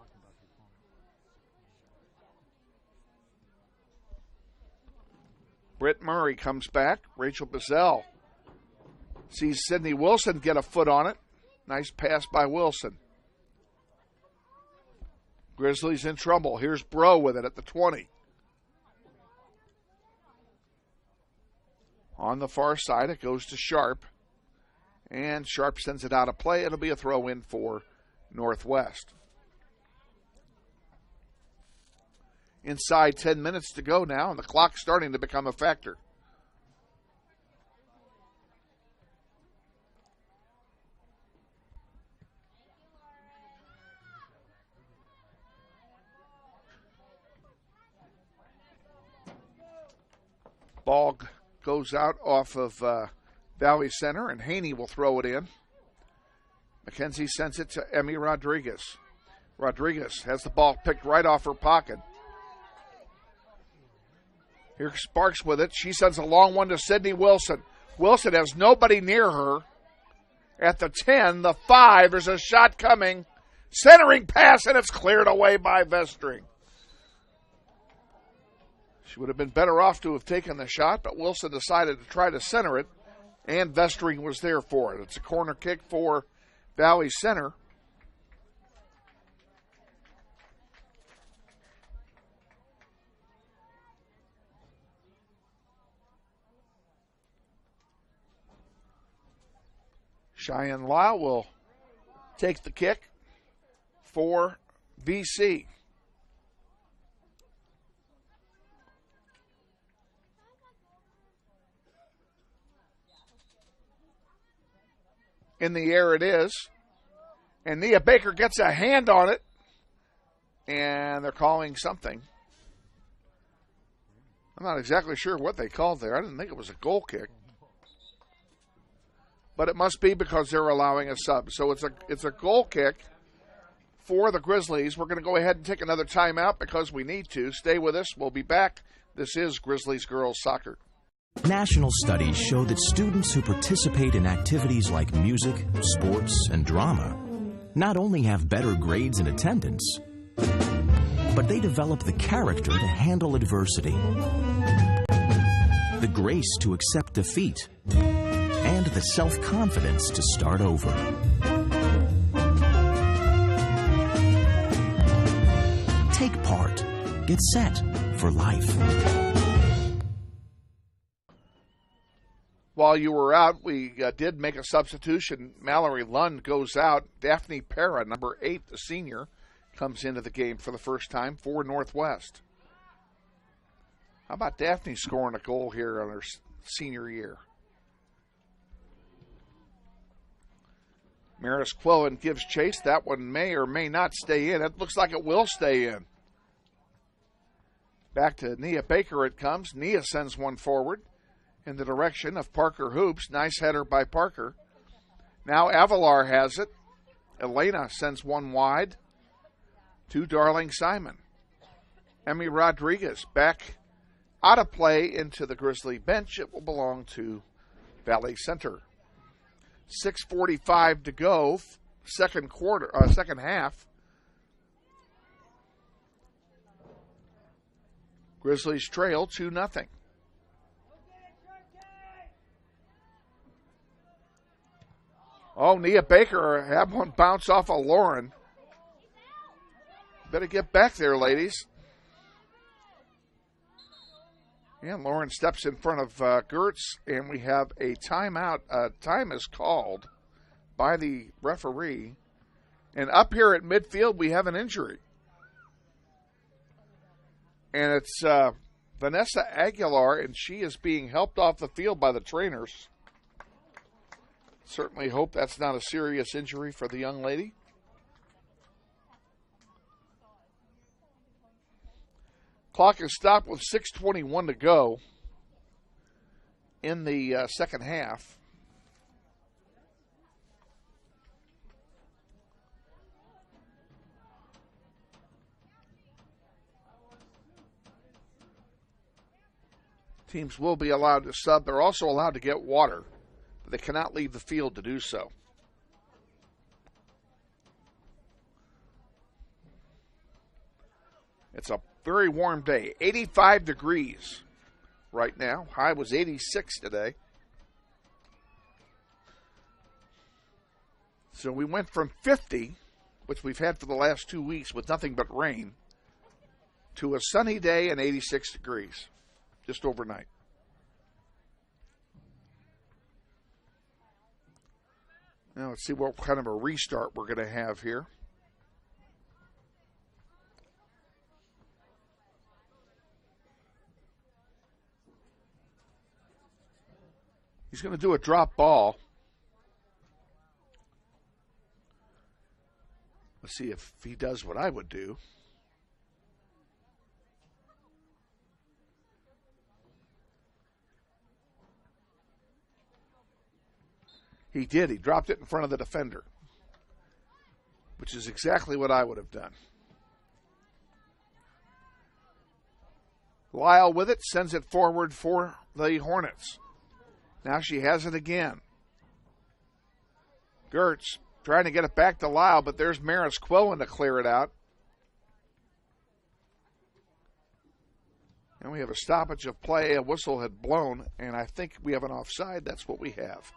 Britt Murray comes back. Rachel Bazell sees Sydney Wilson get a foot on it. Nice pass by Wilson. Grizzlies in trouble. Here's Bro with it at the 20. On the far side, it goes to Sharp. And Sharp sends it out of play. It'll be a throw in for Northwest. Inside 10 minutes to go now, and the clock's starting to become a factor. Ball goes out off of Valley Center, and Haney will throw it in. McKenzie sends it to Emmy Rodriguez. Rodriguez has the ball picked right off her pocket. Here's Sparks with it. She sends a long one to Sydney Wilson. Wilson has nobody near her. At the 10, the 5, there's a shot coming. Centering pass, and it's cleared away by Vestring. She would have been better off to have taken the shot, but Wilson decided to try to center it, and Vestring was there for it. It's a corner kick for Valley Center. Cheyenne Lyle will take the kick for VC. In the air it is. And Nia Baker gets a hand on it. And they're calling something. I'm not exactly sure what they called there. I didn't think it was a goal kick. But it must be because they're allowing a sub. So it's a goal kick for the Grizzlies. We're going to go ahead and take another timeout because we need to. Stay with us. We'll be back. This is Grizzlies Girls Soccer. National studies show that students who participate in activities like music, sports, and drama not only have better grades and attendance, but they develop the character to handle adversity, the grace to accept defeat, and the self-confidence to start over. Take part. Get set for life. While you were out, we did make a substitution. Mallory Lund goes out. Daphne Para, number 8, the senior, comes into the game for the first time for Northwest. How about Daphne scoring a goal here on her senior year? Maris Quillen gives chase. That one may or may not stay in. It looks like it will stay in. Back to Nia Baker it comes. Nia sends one forward in the direction of Parker Hoops. Nice header by Parker. Now Avalar has it. Elena sends one wide to Darling Simon. Emmy Rodriguez back out of play into the Grizzly bench. It will belong to Valley Center. 6:45 to go, second half. Grizzlies trail 2-0. Oh, Nia Baker had one bounce off of Lauren. Better get back there, ladies. And Lauren steps in front of Gertz, and we have a timeout. Time is called by the referee. And up here at midfield, we have an injury. And it's Vanessa Aguilar, and she is being helped off the field by the trainers. Certainly hope that's not a serious injury for the young lady. Clock is stopped with 6:21 to go in the second half. Teams will be allowed to sub. They're also allowed to get water, but they cannot leave the field to do so. It's a very warm day, 85 degrees right now. High was 86 today. So we went from 50, which we've had for the last 2 weeks with nothing but rain, to a sunny day and 86 degrees just overnight. Now let's see what kind of a restart we're going to have here. He's going to do a drop ball. Let's see if he does what I would do. He did. He dropped it in front of the defender, which is exactly what I would have done. Lyle with it, sends it forward for the Hornets. Now she has it again. Gertz trying to get it back to Lyle, but there's Maris Quillen to clear it out. And we have a stoppage of play. A whistle had blown, and I think we have an offside. That's what we have.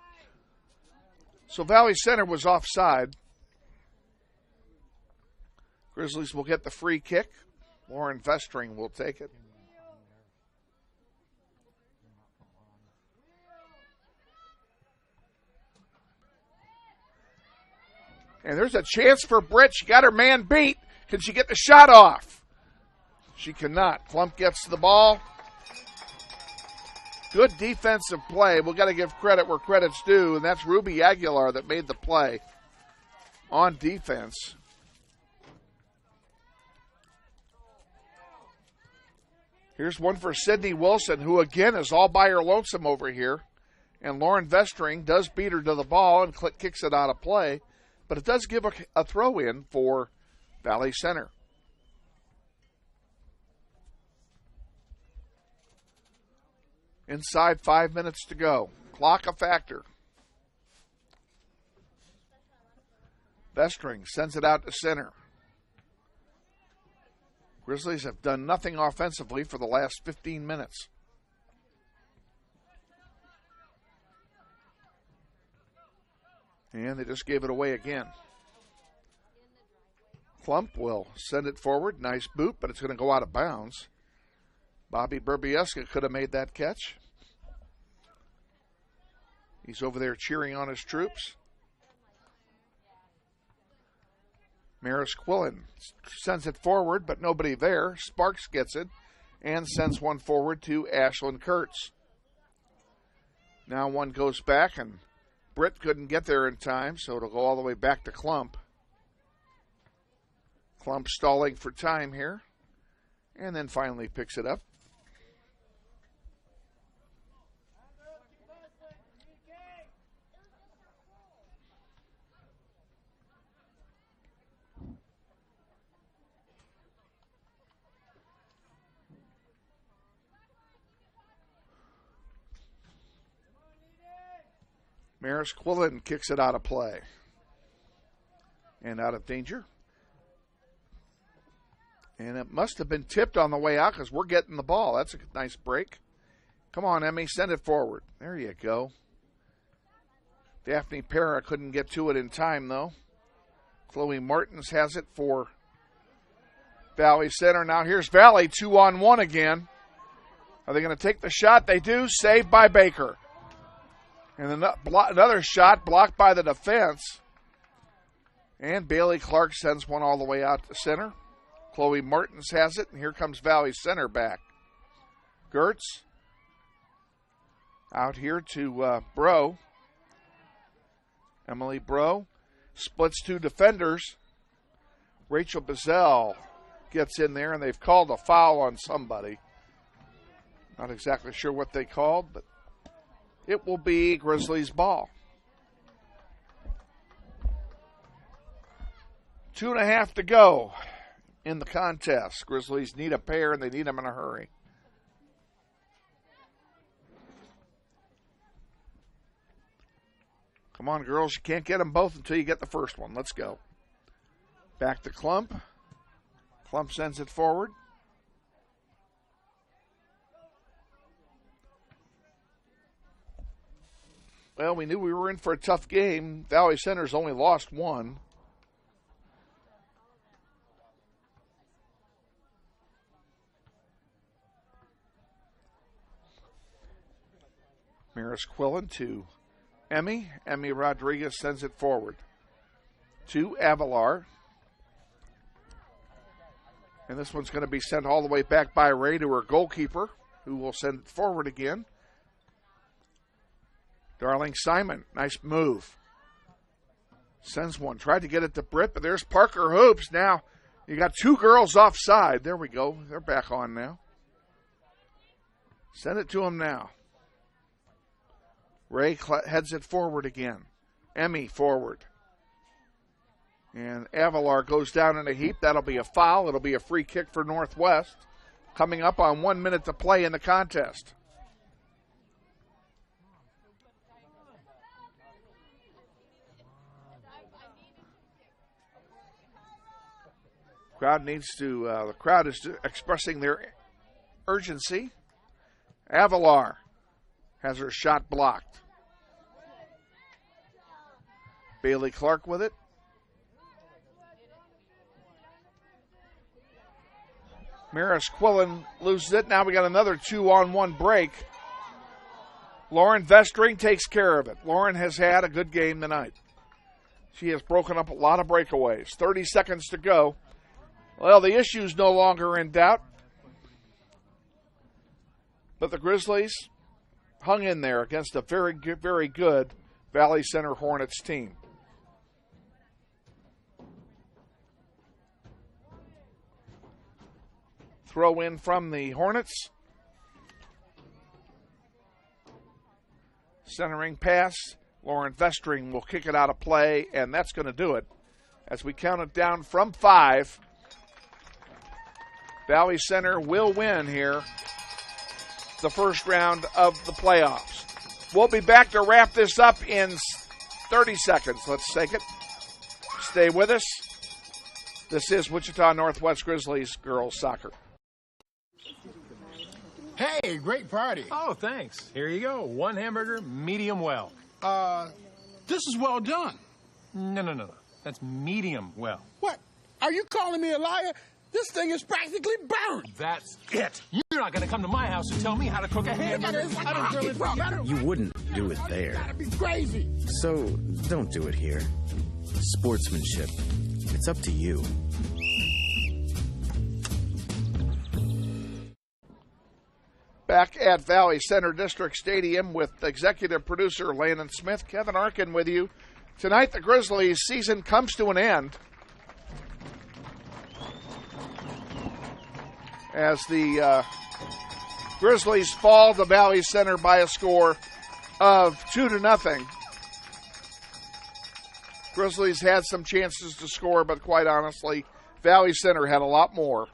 So Valley Center was offside. Grizzlies will get the free kick. Lauren Vestring will take it. And there's a chance for Britt. She got her man beat. Can she get the shot off? She cannot. Klump gets the ball. Good defensive play. We've got to give credit where credit's due, and that's Ruby Aguilar that made the play on defense. Here's one for Sydney Wilson, who again is all by her lonesome over here. And Lauren Vestring does beat her to the ball and kicks it out of play. But it does give a throw in for Valley Center. Inside 5 minutes to go. Clock a factor. Vestring sends it out to center. Grizzlies have done nothing offensively for the last 15 minutes. And they just gave it away again. Klump will send it forward. Nice boot, but it's going to go out of bounds. Bobby Burbieska could have made that catch. He's over there cheering on his troops. Maris Quillen sends it forward, but nobody there. Sparks gets it and sends one forward to Ashlyn Kurtz. Now one goes back, and Britt couldn't get there in time, so it'll go all the way back to Klump. Klump stalling for time here, and then finally picks it up. Maris Quillen kicks it out of play and out of danger. And it must have been tipped on the way out because we're getting the ball. That's a nice break. Come on, Emmy, send it forward. There you go. Daphne Parra couldn't get to it in time, though. Chloe Martins has it for Valley Center. Now here's Valley 2-on-1 again. Are they going to take the shot? They do. Saved by Baker. And another shot blocked by the defense. And Bailey Clark sends one all the way out to center. Chloe Martins has it, and here comes Valley Center back. Gertz out here to Bro. Emily Bro splits two defenders. Rachel Bazell gets in there, and they've called a foul on somebody. Not exactly sure what they called, but it will be Grizzlies ball. 2.5 to go in the contest. Grizzlies need a pair, and they need them in a hurry. Come on, girls. You can't get them both until you get the first one. Let's go. Back to Klump. Klump sends it forward. Well, we knew we were in for a tough game. Valley Center's only lost one. Maris Quillen to Emmy. Emmy Rodriguez sends it forward to Avalar. And this one's going to be sent all the way back by Ray to her goalkeeper, who will send it forward again. Darling Simon, nice move. Sends one. Tried to get it to Britt, but there's Parker Hoops. Now you got two girls offside. There we go. They're back on now. Send it to him now. Ray heads it forward again. Emmy forward. And Avalar goes down in a heap. That'll be a foul. It'll be a free kick for Northwest. Coming up on 1 minute to play in the contest. The crowd is expressing their urgency. Avalar has her shot blocked. Bailey Clark with it. Maris Quillen loses it. Now we got another 2-on-1 break. Lauren Vestring takes care of it. Lauren has had a good game tonight. She has broken up a lot of breakaways. 30 seconds to go. Well, the issue's no longer in doubt. But the Grizzlies hung in there against a very good Valley Center Hornets team. Throw in from the Hornets. Centering pass. Lauren Vestring will kick it out of play, and that's going to do it. As we count it down from 5, Valley Center will win here the first round of the playoffs. We'll be back to wrap this up in 30 seconds. Let's take it. Stay with us. This is Wichita Northwest Grizzlies girls soccer. Hey, great party. Oh, thanks. Here you go. 1 hamburger, medium well. This is well done. No. That's medium well. What? Are you calling me a liar? This thing is practically burnt. That's it. You're not going to come to my house and tell me how to cook a hamburger. I don't really... You wouldn't do it there. You gotta be crazy. So don't do it here. Sportsmanship. It's up to you. Back at Valley Center District Stadium with executive producer Landon Smith, Kevin Arkin with you. Tonight the Grizzlies season comes to an end as the Grizzlies fall to Valley Center by a score of 2-0. Grizzlies had some chances to score, but quite honestly, Valley Center had a lot more.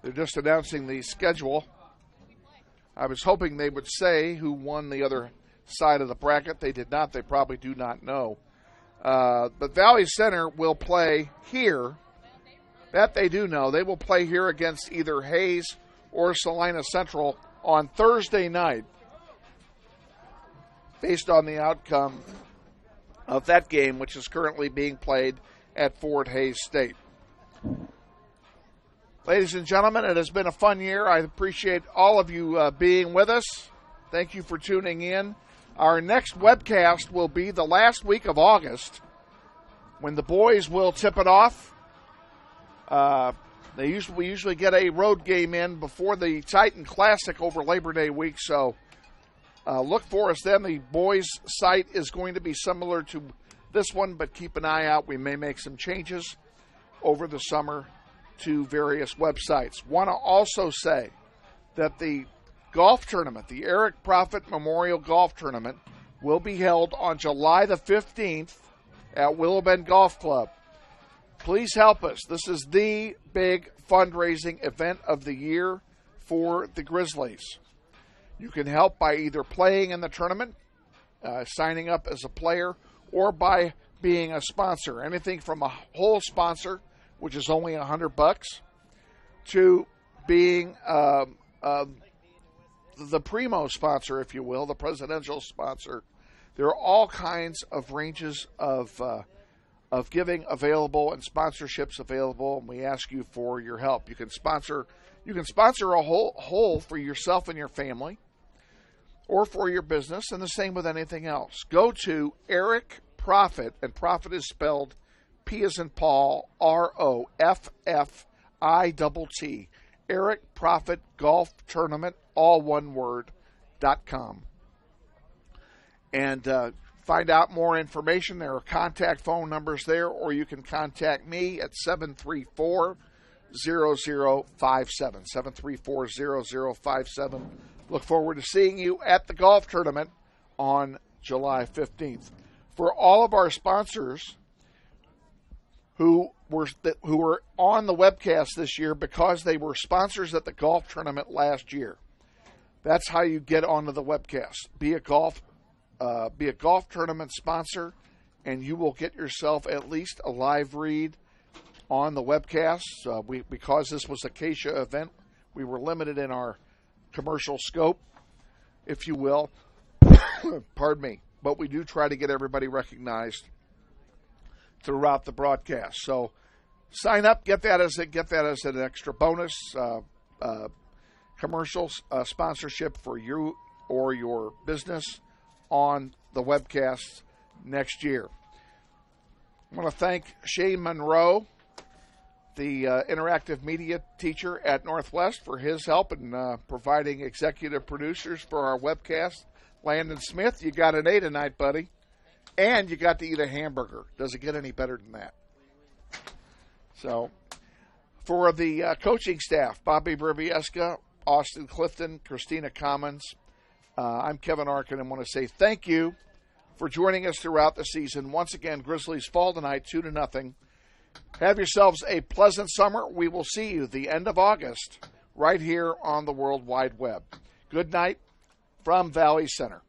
They're just announcing the schedule. I was hoping they would say who won the other side of the bracket. They did not. They probably do not know. But Valley Center will play here. That they do know. They will play here against either Hayes or Salina Central on Thursday night, based on the outcome of that game, which is currently being played at Fort Hays State. Ladies and gentlemen, it has been a fun year. I appreciate all of you being with us. Thank you for tuning in. Our next webcast will be the last week of August when the boys will tip it off. We usually get a road game in before the Titan Classic over Labor Day week, so look for us then. The boys' site is going to be similar to this one, but keep an eye out. We may make some changes over the summer to various websites. Want to also say that the golf tournament, the Eric Profit Memorial Golf Tournament, will be held on July the 15th at Willow Bend Golf Club. Please help us. This is the big fundraising event of the year for the Grizzlies. You can help by either playing in the tournament, signing up as a player, or by being a sponsor. Anything from a whole sponsor, which is only $100, to being the primo sponsor, if you will, the presidential sponsor. There are all kinds of ranges of giving available and sponsorships available, and we ask you for your help. You can sponsor a whole for yourself and your family, or for your business, and the same with anything else. Go to Eric Profit, and Profit is spelled P as in Paul, ROFFITT, Eric Profit Golf Tournament, all one word, .com. And find out more information. There are contact phone numbers there, or you can contact me at 734-0057. 734-0057. Look forward to seeing you at the golf tournament on July 15th. For all of our sponsors who were on the webcast this year because they were sponsors at the golf tournament last year, that's how you get onto the webcast. Be a golf tournament sponsor, and you will get yourself at least a live read on the webcast. Because this was a Acacia event, we were limited in our commercial scope, if you will. Pardon me. But we do try to get everybody recognized throughout the broadcast. So sign up, get that as an extra bonus commercial sponsorship for you or your business on the webcast next year. I want to thank Shane Monroe, the interactive media teacher at Northwest, for his help in providing executive producers for our webcast. Landon Smith, you got an A tonight, buddy. And you got to eat a hamburger. Does it get any better than that? So, for the coaching staff, Bobby Brivieska, Austin Clifton, Christina Commons, I'm Kevin Arkin, and want to say thank you for joining us throughout the season. Once again, Grizzlies fall tonight 2-0. Have yourselves a pleasant summer. We will see you the end of August right here on the World Wide Web. Good night from Valley Center.